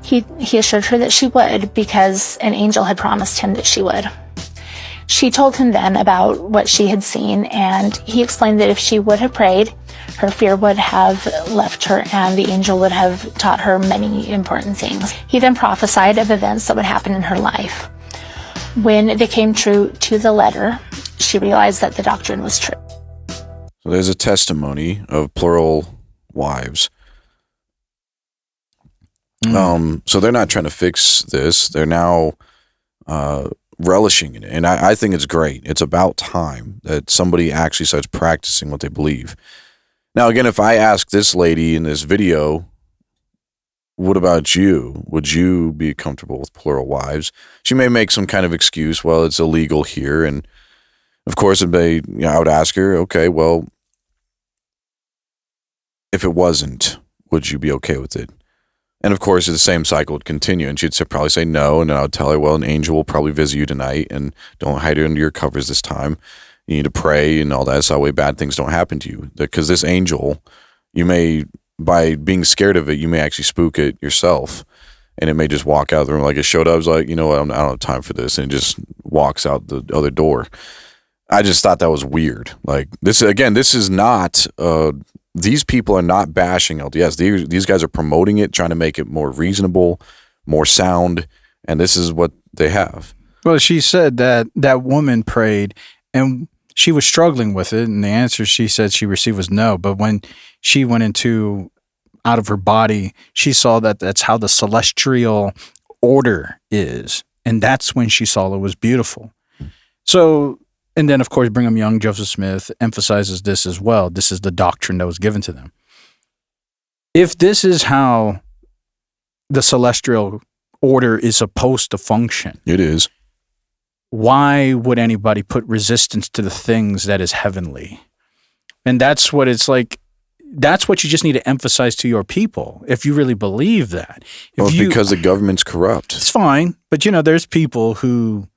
He assured her that she would because an angel had promised him that she would. She told him then about what she had seen, and he explained that if she would have prayed, her fear would have left her and the angel would have taught her many important things. He then prophesied of events that would happen in her life. When they came true to the letter, she realized that the doctrine was true. So there's a testimony of plural wives. So they're not trying to fix this. They're now relishing in it. And I think it's great. It's about time that somebody actually starts practicing what they believe. Now, again, if I ask this lady in this video, what about you? Would you be comfortable with plural wives? She may make some kind of excuse. Well, it's illegal here. And of course, I would ask her, okay, well, if it wasn't, would you be okay with it? And of course, the same cycle would continue, and she'd probably say no, and then I would tell her, well, an angel will probably visit you tonight, and don't hide it under your covers this time. You need to pray and all that, so that way bad things don't happen to you. Because this angel, you may, by being scared of it, you may actually spook it yourself, and it may just walk out the room. Like it showed up, I was like, you know what, I don't have time for this, and it just walks out the other door. I just thought that was weird. Like this, again, this is not... These people are not bashing LDS. These guys are promoting it, trying to make it more reasonable, more sound, and this is what they have. Well, she said that that woman prayed, and she was struggling with it, and the answer she said she received was no. But when she went out of her body, she saw that that's how the celestial order is, and that's when she saw it was beautiful. So... And then, of course, Brigham Young, Joseph Smith emphasizes this as well. This is the doctrine that was given to them. If this is how the celestial order is supposed to function, it is. Why would anybody put resistance to the things that is heavenly? And that's what it's like. That's what you just need to emphasize to your people if you really believe that. Well, it's because the government's corrupt. It's fine. But, there's people who...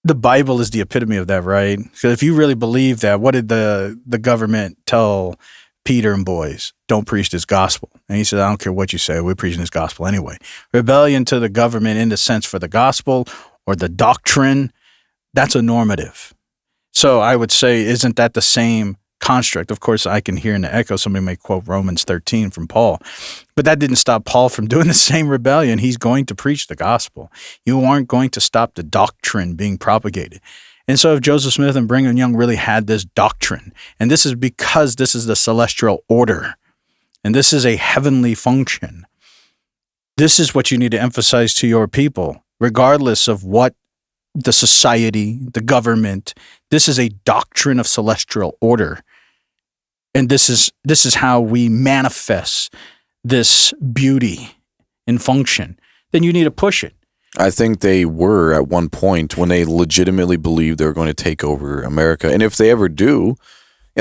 The Bible is the epitome of that, right? So if you really believe that, what did the government tell Peter and boys? Don't preach this gospel. And he said, I don't care what you say. We're preaching this gospel anyway. Rebellion to the government in the sense for the gospel or the doctrine, that's a normative. So I would say, isn't that the same construct? Of course, I can hear in the echo, somebody may quote Romans 13 from Paul, but that didn't stop Paul from doing the same rebellion. He's going to preach the gospel. You aren't going to stop the doctrine being propagated. And so if Joseph Smith and Brigham Young really had this doctrine, and this is because this is the celestial order, and this is a heavenly function, this is what you need to emphasize to your people, regardless of what the society, the government, this is a doctrine of celestial order. And this is how we manifest this beauty in function. Then you need to push it. I think they were at one point when they legitimately believed they were going to take over America. And if they ever do,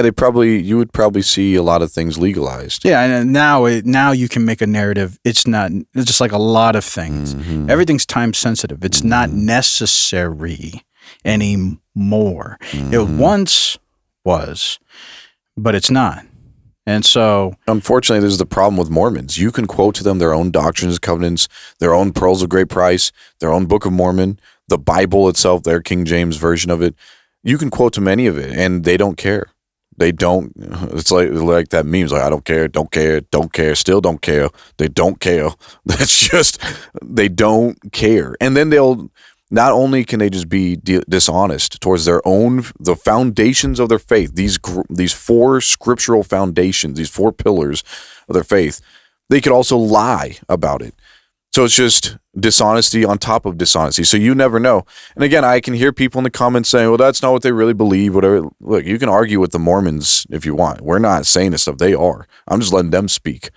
Yeah, you would probably see a lot of things legalized. Yeah, and now you can make a narrative. It's just like a lot of things. Mhm. Everything's time sensitive. It's not necessary anymore. It Mhm. once was, but it's not. And so, Unfortunately, this is the problem with Mormons. You can quote to them their own doctrines and covenants, their own pearls of great price, their own Book of Mormon, the Bible itself, their King James version of it. You can quote to many of it, and they don't care. They don't. It's like that memes, like, I don't care, don't care, don't care, still don't care. They don't care. That's just, they don't care. And then they'll, not only can they just be dishonest towards the foundations of their faith, these 4 scriptural foundations, these 4 pillars of their faith, they could also lie about it. So it's just dishonesty on top of dishonesty. So you never know. And again, I can hear people in the comments saying, well, that's not what they really believe, whatever. Look, you can argue with the Mormons if you want. We're not saying this stuff. They are. I'm just letting them speak.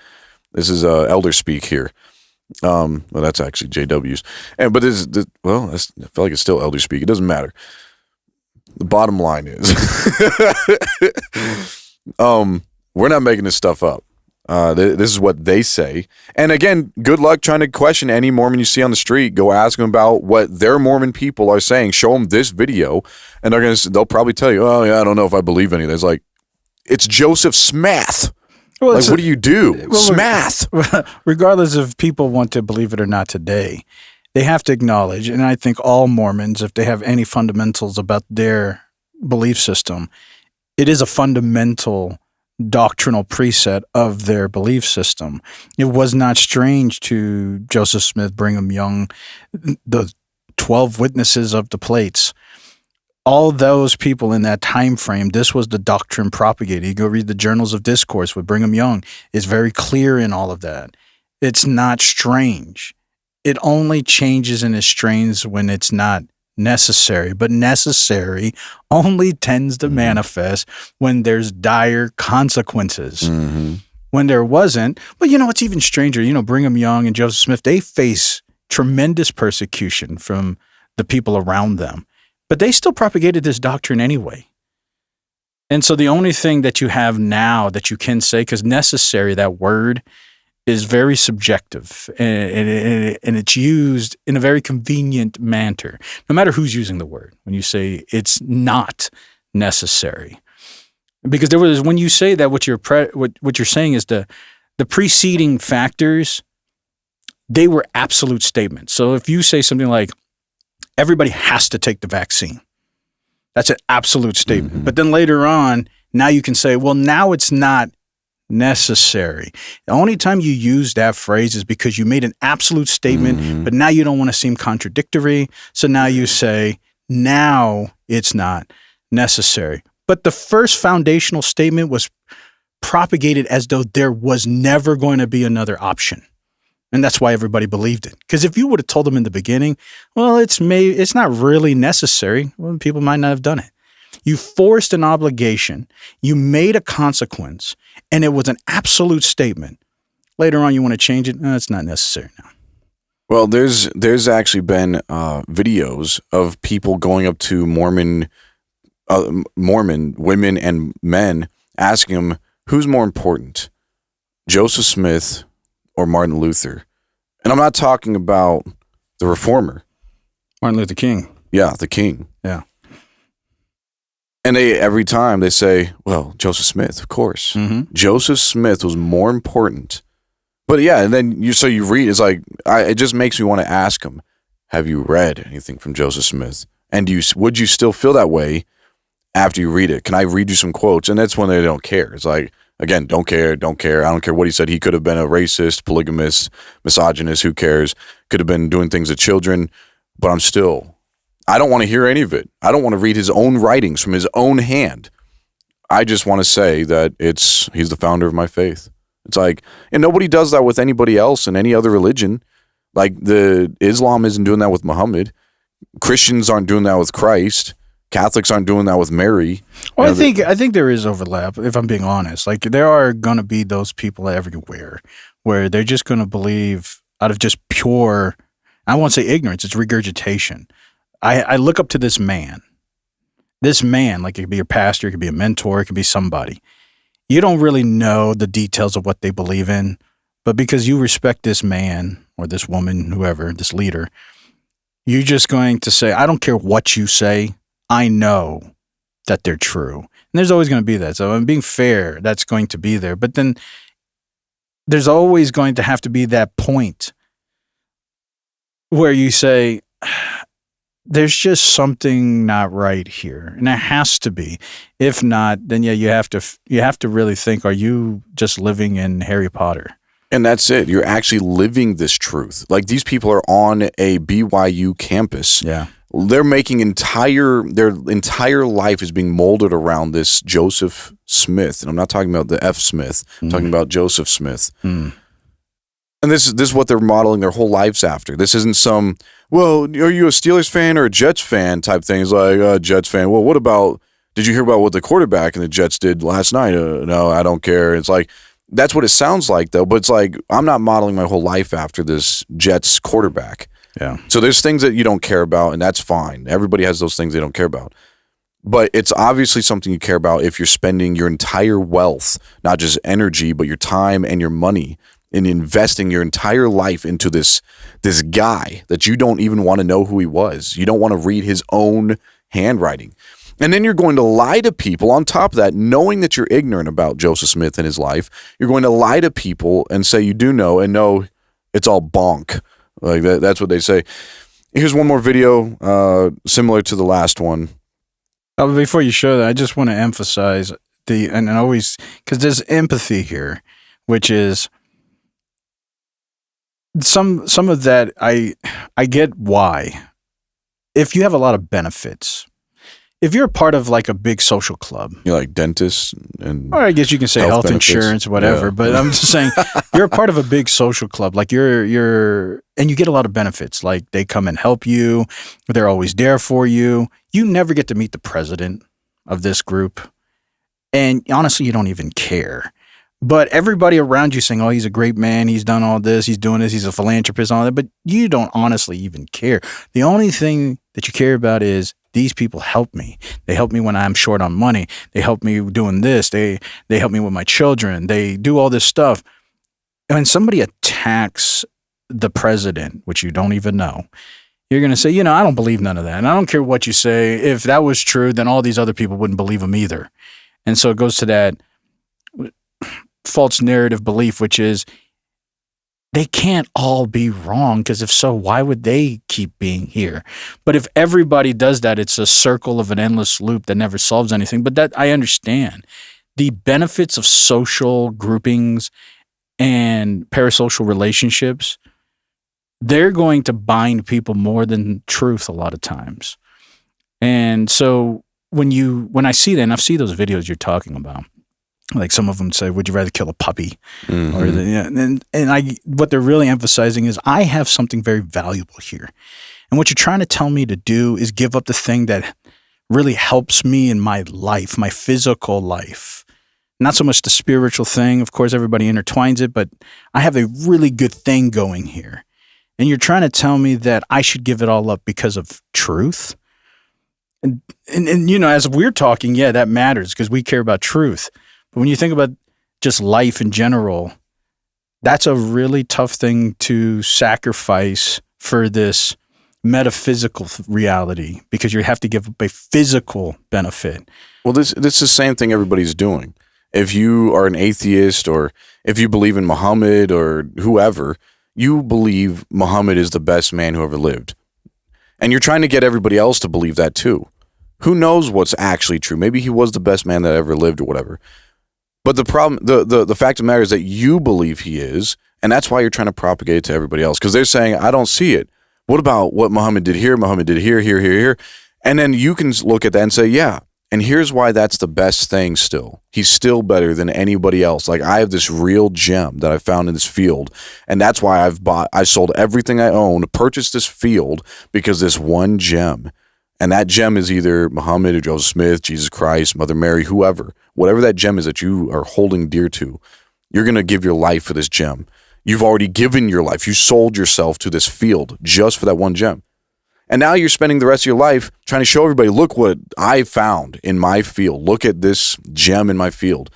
This is elder speak here. Well, that's actually JW's. I feel like it's still elder speak. It doesn't matter. The bottom line is, we're not making this stuff up. This is what they say. And again, good luck trying to question any Mormon you see on the street. Go ask them about what their Mormon people are saying. Show them this video, and they'll probably tell you, "Oh yeah, I don't know if I believe any of this." It's like, it's Joseph Smith. Well, like, what do you do? Smith. Regardless if people want to believe it or not today, they have to acknowledge, and I think all Mormons, if they have any fundamentals about their belief system, it is a fundamental doctrinal preset of their belief system. It was not strange to Joseph Smith, Brigham Young, the 12 witnesses of the plates. All those people in that time frame, this was the doctrine propagated. You go read the Journals of Discourse with Brigham Young. It's very clear in all of that. It's not strange. It only changes and is strange when it's not necessary. But necessary only tends to manifest when there's dire consequences. Mm-hmm. When there wasn't, but it's even stranger. Brigham Young and Joseph Smith, they face tremendous persecution from the people around them. But they still propagated this doctrine anyway. And so the only thing that you have now that you can say, because necessary, that word, is very subjective, and it's used in a very convenient manner, no matter who's using the word. When you say it's not necessary, because when you say that, what you're saying is the preceding factors, they were absolute statements. So if you say something like, everybody has to take the vaccine, that's an absolute statement. Mm-hmm. But then later on, now you can say, well, now it's not necessary. The only time you use that phrase is because you made an absolute statement, but now you don't want to seem contradictory. So now you say, now it's not necessary. But the first foundational statement was propagated as though there was never going to be another option. And that's why everybody believed it. Because if you would have told them in the beginning, well, it's not really necessary, well, people might not have done it. You forced an obligation, you made a consequence, and it was an absolute statement. Later on, you want to change it? No, it's not necessary now. Well, there's actually been videos of people going up to Mormon women and men, asking them, who's more important, Joseph Smith or Martin Luther? And I'm not talking about the reformer. Martin Luther King. Yeah, the king. Yeah. And every time they say, well, Joseph Smith, of course. Mm-hmm. Joseph Smith was more important. But yeah, and then you read, it's like, it just makes me want to ask him, have you read anything from Joseph Smith? And would you still feel that way after you read it? Can I read you some quotes? And that's when they don't care. It's like, again, don't care. I don't care what he said. He could have been a racist, polygamist, misogynist. Who cares? Could have been doing things to children. But I don't want to hear any of it. I don't want to read his own writings from his own hand. I just want to say that he's the founder of my faith. It's like, and nobody does that with anybody else in any other religion. Like Islam isn't doing that with Muhammad. Christians aren't doing that with Christ. Catholics aren't doing that with Mary. Well, I think there is overlap, if I'm being honest. Like, there are going to be those people everywhere where they're just going to believe out of just pure, I won't say ignorance, it's regurgitation. I look up to this man, this man, like it could be your pastor, it could be a mentor, it could be somebody. You don't really know the details of what they believe in, but because you respect this man or this woman, whoever, this leader, you're just going to say, I don't care what you say, I know that they're true. And there's always going to be that. So I'm being fair, that's going to be there. But then there's always going to have to be that point where you say, there's just something not right here. And there has to be. If not, then yeah, you have to really think, are you just living in Harry Potter? And that's it. You're actually living this truth. Like these people are on a BYU campus. Yeah. They're making their entire life is being molded around this Joseph Smith. And I'm not talking about the F. Smith. I'm talking about Joseph Smith. And this is what they're modeling their whole lives after. This isn't some, well, are you a Steelers fan or a Jets fan type thing. It's like, Jets fan. Well, what about, did you hear about what the quarterback and the Jets did last night? No, I don't care. It's like, that's what it sounds like though. But it's like, I'm not modeling my whole life after this Jets quarterback. Yeah. So there's things that you don't care about, and that's fine. Everybody has those things they don't care about. But it's obviously something you care about if you're spending your entire wealth, not just energy, but your time and your money, in investing your entire life into this guy that you don't even want to know who he was. You don't want to read his own handwriting. And then you're going to lie to people on top of that, knowing that you're ignorant about Joseph Smith and his life. You're going to lie to people and say you do know, and no, it's all bonk. Like that's what they say. Here's one more video similar to the last one. Before you show that, I just want to emphasize and always, because there's empathy here, which is some of that I get why. If you have a lot of benefits, if you're a part of like a big social club, you're like dentists and, or I guess you can say health insurance, whatever. Yeah. But I'm just saying, you're a part of a big social club, like you're, and you get a lot of benefits. Like they come and help you, they're always there for you. You never get to meet the president of this group, and honestly, you don't even care. But everybody around you saying, "Oh, he's a great man. He's done all this. He's doing this. He's a philanthropist." All that, but you don't honestly even care. The only thing that you care about is, these people help me. They help me when I'm short on money. They help me doing this. They help me with my children. They do all this stuff. And when somebody attacks the president, which you don't even know, you're going to say, I don't believe none of that. And I don't care what you say. If that was true, then all these other people wouldn't believe him either. And so it goes to that false narrative belief, which is, they can't all be wrong, because if so, why would they keep being here? But if everybody does that, it's a circle of an endless loop that never solves anything. But that I understand. The benefits of social groupings and parasocial relationships, they're going to bind people more than truth a lot of times. And so when I see that, and I've seen those videos you're talking about, like some of them say, would you rather kill a puppy? Mm-hmm. And what they're really emphasizing is, I have something very valuable here. And what you're trying to tell me to do is give up the thing that really helps me in my life, my physical life. Not so much the spiritual thing. Of course, everybody intertwines it, but I have a really good thing going here. And you're trying to tell me that I should give it all up because of truth? And as we're talking, yeah, that matters because we care about truth. But when you think about just life in general, that's a really tough thing to sacrifice for this metaphysical reality, because you have to give up a physical benefit. Well, this is the same thing everybody's doing. If you are an atheist, or if you believe in Muhammad or whoever, you believe Muhammad is the best man who ever lived. And you're trying to get everybody else to believe that too. Who knows what's actually true? Maybe he was the best man that ever lived or whatever. But the problem, the fact of the matter is that you believe he is, and that's why you're trying to propagate it to everybody else, because they're saying, I don't see it. What about what Muhammad did here? Muhammad did here. And then you can look at that and say, yeah, and here's why that's the best thing still. He's still better than anybody else. Like, I have this real gem that I found in this field, and that's why I sold everything I own, purchased this field, because this one gem. And that gem is either Muhammad or Joseph Smith, Jesus Christ, Mother Mary, whoever. Whatever that gem is that you are holding dear to, you're going to give your life for this gem. You've already given your life. You sold yourself to this field just for that one gem. And now you're spending the rest of your life trying to show everybody, look what I found in my field. Look at this gem in my field.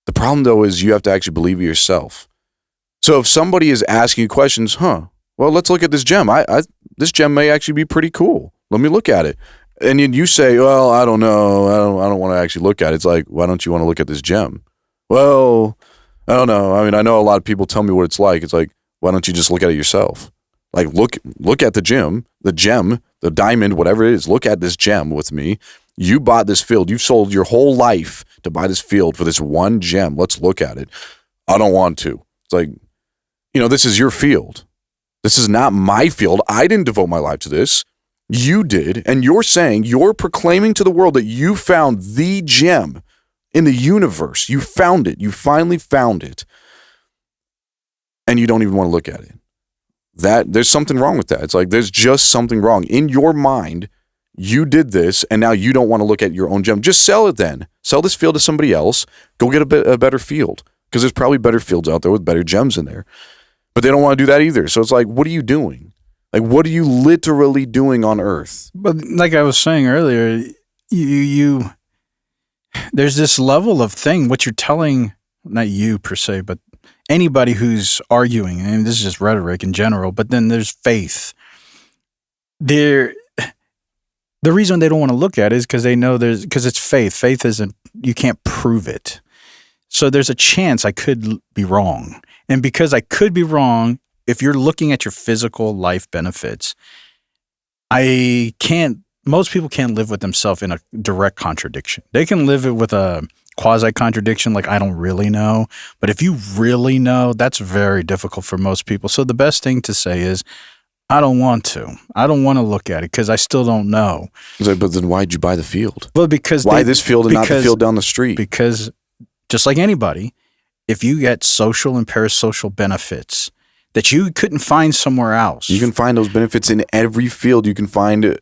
The problem, though, is you have to actually believe it yourself. So if somebody is asking you questions, well, let's look at this gem. This gem may actually be pretty cool. Let me look at it. And you say, well, I don't know. I don't want to actually look at it. It's like, why don't you want to look at this gem? Well, I don't know. I mean, I know a lot of people tell me what it's like. It's like, why don't you just look at it yourself? Like, look at the gem, the diamond, whatever it is. Look at this gem with me. You bought this field. You sold your whole life to buy this field for this one gem. Let's look at it. I don't want to. It's like, this is your field. This is not my field. I didn't devote my life to this. You did. And you're proclaiming to the world that you found the gem in the universe. You found it. You finally found it. And you don't even want to look at it. There's something wrong with that. It's like there's just something wrong. In your mind, you did this, and now you don't want to look at your own gem. Just sell it then. Sell this field to somebody else. Go get a better field, because there's probably better fields out there with better gems in there. But they don't want to do that either. So it's like, what are you doing? Like, what are you literally doing on earth? But like I was saying earlier, you there's this level of thing, what you're telling, not you per se, but anybody who's arguing, and this is just rhetoric in general, but then there's faith. The reason they don't want to look at it is because they know because it's faith. Faith isn't, you can't prove it. So there's a chance I could be wrong. And because I could be wrong, if you're looking at your physical life benefits, most people can't live with themselves in a direct contradiction. They can live it with a quasi-contradiction, like I don't really know. But if you really know, that's very difficult for most people. So the best thing to say is, I don't want to. I don't want to look at it because I still don't know. But then why'd you buy the field? Well, because why this field and not the field down the street? Because just like anybody, if you get social and parasocial benefits that you couldn't find somewhere else. You can find those benefits in every field. You can find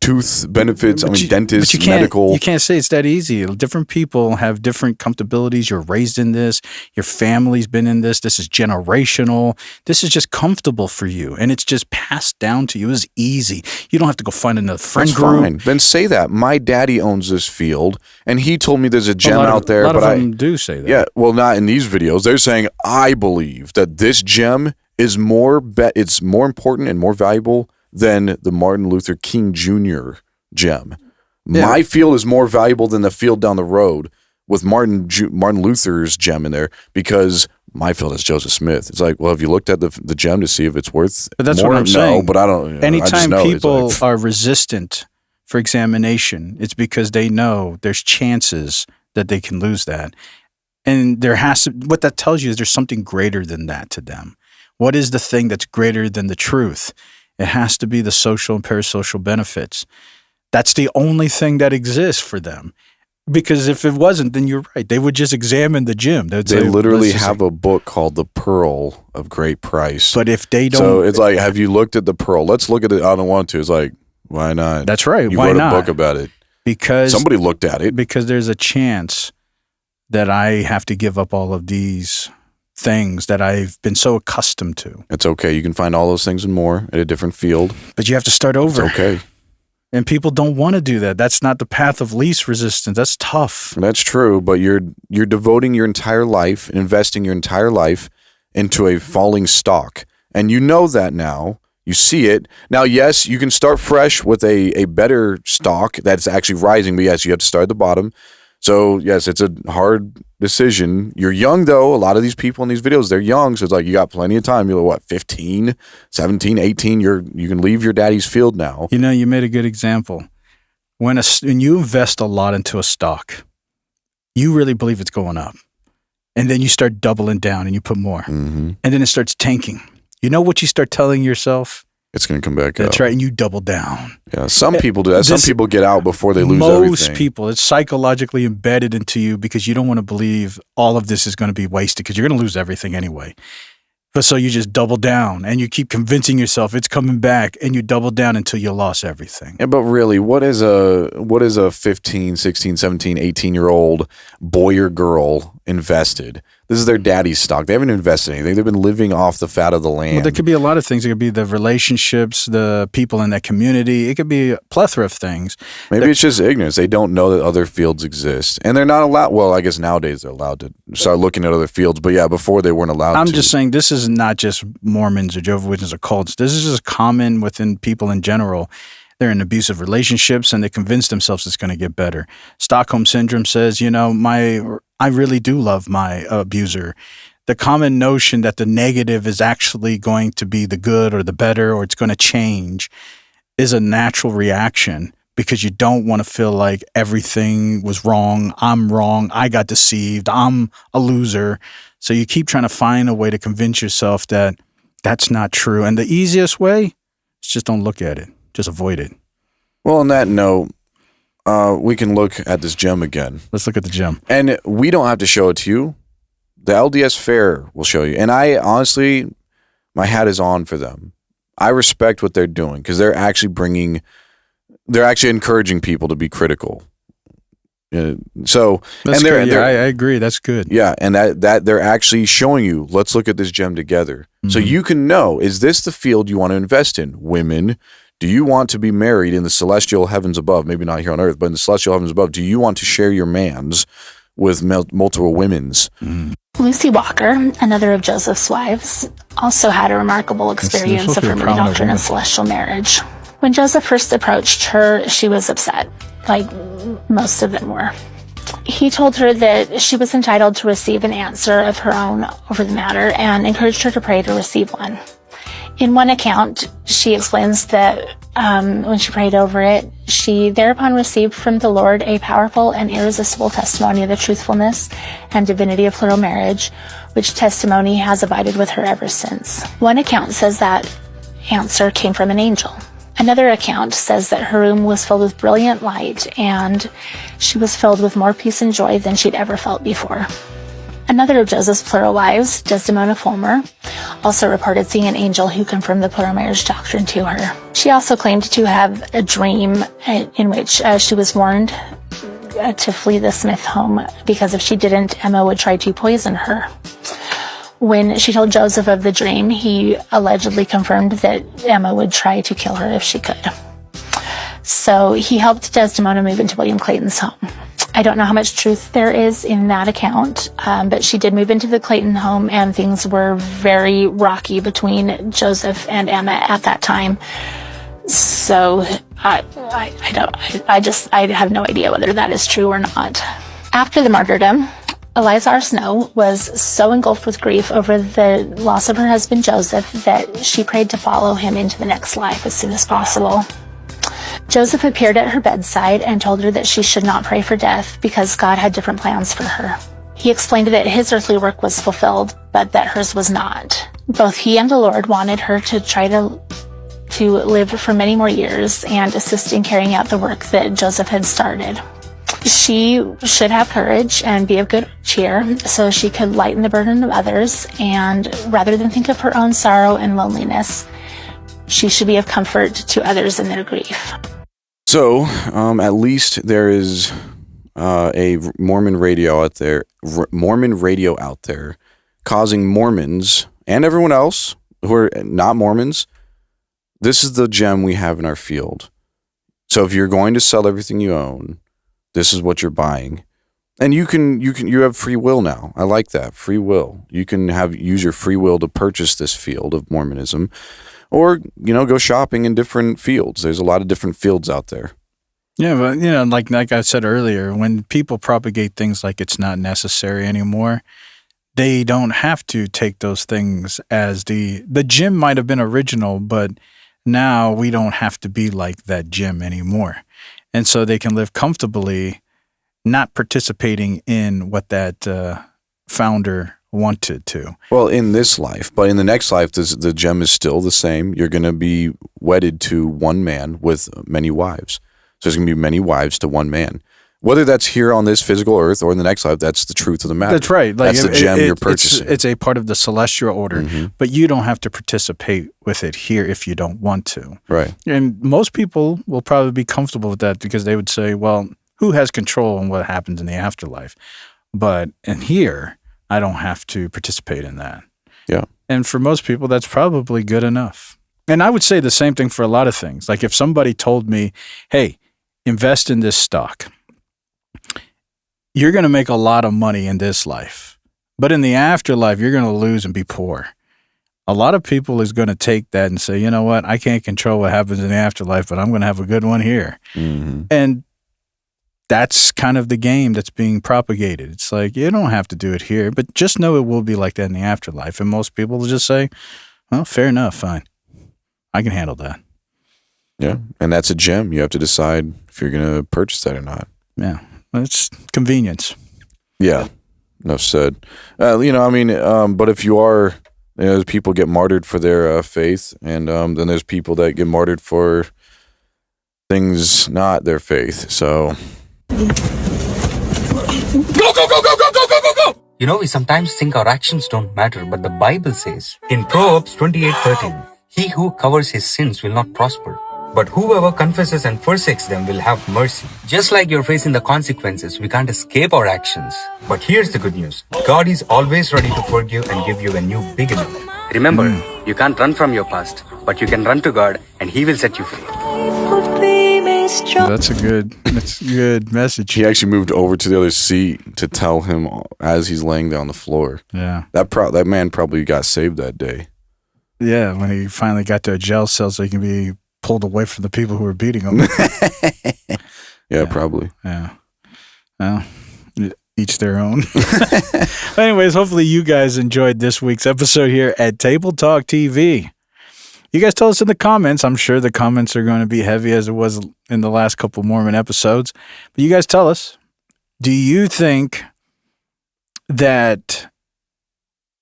tooth benefits, dentists, medical. You can't say it's that easy. Different people have different comfortabilities. You're raised in this. Your family's been in this. This is generational. This is just comfortable for you. And it's just passed down to you. It's easy. You don't have to go find another friend group. Fine. Then say that. My daddy owns this field, and he told me there's a gem out there. A lot of them do say that. Yeah, well, not in these videos. They're saying, I believe that this gem is it's more important and more valuable than the Martin Luther King Jr. gem. Yeah. My field is more valuable than the field down the road with Martin Luther's gem in there because my field is Joseph Smith. It's like, well, have you looked at the gem to see if it's worth But that's more? what I'm saying. No, but I don't. Anytime people are resistant for examination, it's because they know there's chances that they can lose that. And what that tells you is there's something greater than that to them. What is the thing that's greater than the truth? It has to be the social and parasocial benefits. That's the only thing that exists for them. Because if it wasn't, then you're right. They would just examine the gym. They literally have a book called The Pearl of Great Price. But if they don't... So it's like, have you looked at the pearl? Let's look at it. I don't want to. It's like, why not? That's right. Why not? You wrote a book about it. Because... somebody looked at it. Because there's a chance that I have to give up all of these things that I've been so accustomed to. It's okay. You can find all those things and more at a different field. But you have to start over. It's okay. And people don't want to do that. That's not the path of least resistance. That's tough. That's true, but you're devoting your entire life, investing your entire life into a falling stock. And you know that now. You see it. Now, yes, you can start fresh with a better stock that's actually rising, but yes, you have to start at the bottom. So, yes, it's a hard decision. You're young, though. A lot of these people in these videos, they're young. So it's like you got plenty of time. You're what, 15, 17, 18? You can leave your daddy's field now. You know, you made a good example. When you invest a lot into a stock, you really believe it's going up. And then you start doubling down and you put more. Mm-hmm. And then it starts tanking. You know what you start telling yourself? It's going to come back up. That's right, and you double down. Yeah, some people do that. Some people get out before they lose everything. Most people, it's psychologically embedded into you because you don't want to believe all of this is going to be wasted because you're going to lose everything anyway. But so you just double down, and you keep convincing yourself it's coming back, and you double down until you lost everything. Yeah, but really, what is a 15, 16, 17, 18-year-old boy or girl invested. This is their daddy's stock. They haven't invested anything. They've been living off the fat of the land. Well, there could be a lot of things. It could be the relationships, the people in that community. It could be a plethora of things. Maybe it's just ignorance. They don't know that other fields exist. And they're not allowed. Well, I guess nowadays they're allowed to start looking at other fields. But yeah, before they weren't allowed to. I'm just saying this is not just Mormons or Jehovah's Witnesses or cults. This is just common within people in general. They're in abusive relationships and they convince themselves it's going to get better. Stockholm Syndrome says, I really do love my abuser. The common notion that the negative is actually going to be the good or the better or it's going to change is a natural reaction because you don't want to feel like everything was wrong. I'm wrong. I got deceived. I'm a loser. So you keep trying to find a way to convince yourself that that's not true. And the easiest way is just don't look at it. Just avoid it. Well, on that note, we can look at this gem again. Let's look at the gem. And we don't have to show it to you. The LDS Fair will show you. And I honestly, my hat is on for them. I respect what they're doing because they're actually encouraging people to be critical. So, that's and good. Yeah, I agree. That's good. Yeah, and that they're actually showing you, let's look at this gem together. So you can know, is this the field you want to invest in? Women, do you want to be married in the celestial heavens above? Maybe not here on earth, but in the celestial heavens above. Do you want to share your mans with multiple women's? Lucy Walker, another of Joseph's wives, also had a remarkable experience of affirming the doctrine of celestial marriage. When Joseph first approached her, she was upset, like most of them were. He told her that she was entitled to receive an answer of her own over the matter and encouraged her to pray to receive one. In one account, she explains that when she prayed over it, she thereupon received from the Lord a powerful and irresistible testimony of the truthfulness and divinity of plural marriage, which testimony has abided with her ever since. One account says that answer came from an angel. Another account says that her room was filled with brilliant light and she was filled with more peace and joy than she'd ever felt before. Another of Joseph's plural wives, Desdemona Fulmer, also reported seeing an angel who confirmed the plural marriage doctrine to her. She also claimed to have a dream in which she was warned to flee the Smith home because if she didn't, Emma would try to poison her. When she told Joseph of the dream, he allegedly confirmed that Emma would try to kill her if she could. So he helped Desdemona move into William Clayton's home. I don't know how much truth there is in that account, but she did move into the Clayton home and things were very rocky between Joseph and Emma at that time. So I have no idea whether that is true or not. After the martyrdom, Eliza R. Snow was so engulfed with grief over the loss of her husband Joseph that she prayed to follow him into the next life as soon as possible. Joseph appeared at her bedside and told her that she should not pray for death because God had different plans for her. He explained that his earthly work was fulfilled, but that hers was not. Both he and the Lord wanted her to try to live for many more years and assist in carrying out the work that Joseph had started. She should have courage and be of good cheer so she could lighten the burden of others, and rather than think of her own sorrow and loneliness, she should be of comfort to others in their grief. So, at least there is a Mormon radio out there, causing Mormons and everyone else who are not Mormons. This is the gem we have in our field. So, if you're going to sell everything you own, this is what you're buying, and you have free will now. I like that, free will. You can use your free will to purchase this field of Mormonism. Or, go shopping in different fields. There's a lot of different fields out there. Yeah, but, like I said earlier, when people propagate things like it's not necessary anymore, they don't have to take those things as the gym might have been original, but now we don't have to be like that gym anymore. And so they can live comfortably, not participating in what that founder wanted to. Well, in this life, but in the next life, the gem is still the same. You're going to be wedded to one man with many wives. So there's going to be many wives to one man. Whether that's here on this physical earth or in the next life, that's the truth of the matter. That's right. That's the gem you're purchasing. It's a part of the celestial order, but you don't have to participate with it here if you don't want to. Right. And most people will probably be comfortable with that because they would say, well, who has control on what happens in the afterlife? But in here, I don't have to participate in that. Yeah. And for most people, that's probably good enough. And I would say the same thing for a lot of things. Like if somebody told me, hey, invest in this stock, you're going to make a lot of money in this life, but in the afterlife, you're going to lose and be poor. A lot of people is going to take that and say, you know what, I can't control what happens in the afterlife, but I'm going to have a good one here. Mm-hmm. And that's kind of the game that's being propagated. It's like, you don't have to do it here, but just know it will be like that in the afterlife. And most people will just say, well, fair enough, fine. I can handle that. Yeah. And that's a gem. You have to decide if you're going to purchase that or not. Yeah. It's convenience. Yeah. Enough said. But if you are, there's people get martyred for their faith, and then there's people that get martyred for things not their faith. So... Go! You know, we sometimes think our actions don't matter, but the Bible says in Proverbs 28:13, he who covers his sins will not prosper, but whoever confesses and forsakes them will have mercy. Just like you're facing the consequences, we can't escape our actions. But here's the good news. God is always ready to forgive and give you a new beginning. Remember, you can't run from your past, but you can run to God and he will set you free. That's a good message. He actually moved over to the other seat to tell him as he's laying there on the floor. Yeah. That man probably got saved that day. Yeah, when he finally got to a jail cell so he can be pulled away from the people who were beating him. Yeah, probably. Yeah. Well, each their own. Anyways, hopefully you guys enjoyed this week's episode here at Table Talk TV. You guys tell us in the comments. I'm sure the comments are going to be heavy as it was in the last couple Mormon episodes. But you guys tell us, do you think that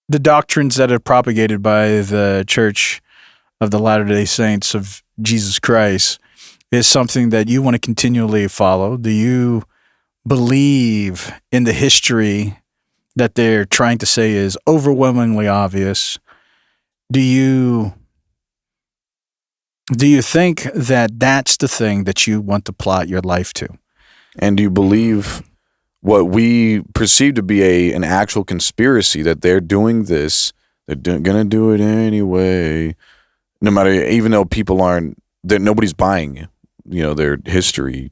the doctrines that are propagated by the Church of the Latter-day Saints of Jesus Christ is something that you want to continually follow? Do you believe in the history that they're trying to say is overwhelmingly obvious? Do you think that that's the thing that you want to plot your life to? And do you believe what we perceive to be an actual conspiracy, that they're doing this, they're going to do it anyway, no matter, even though people aren't, that nobody's buying, their history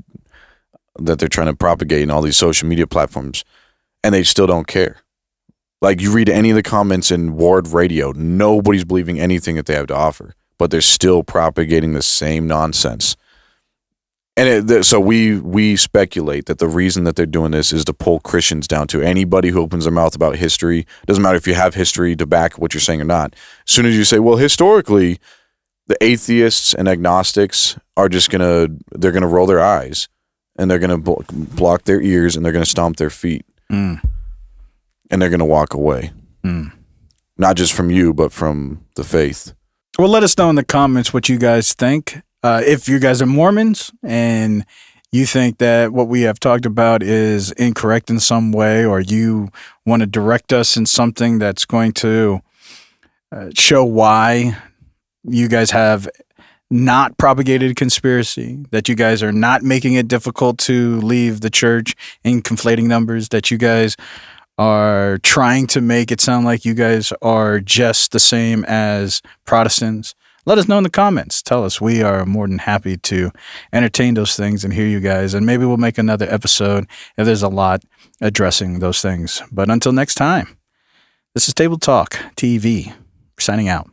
that they're trying to propagate in all these social media platforms, and they still don't care. Like, you read any of the comments in Ward Radio, nobody's believing anything that they have to offer, but they're still propagating the same nonsense. And so we speculate that the reason that they're doing this is to pull Christians down to anybody who opens their mouth about history. Doesn't matter if you have history to back what you're saying or not. As soon as you say, well, historically, the atheists and agnostics are just they're going to roll their eyes, and they're going to block their ears, and they're going to stomp their feet. And they're going to walk away. Not just from you, but from the faith. Well, let us know in the comments what you guys think. If you guys are Mormons and you think that what we have talked about is incorrect in some way, or you want to direct us in something that's going to show why you guys have not propagated a conspiracy, that you guys are not making it difficult to leave the church in conflating numbers, that you guys are trying to make it sound like you guys are just the same as Protestants, let us know in the comments. Tell us. We are more than happy to entertain those things and hear you guys. And maybe we'll make another episode if there's a lot addressing those things. But until next time, this is Table Talk TV. We're signing out.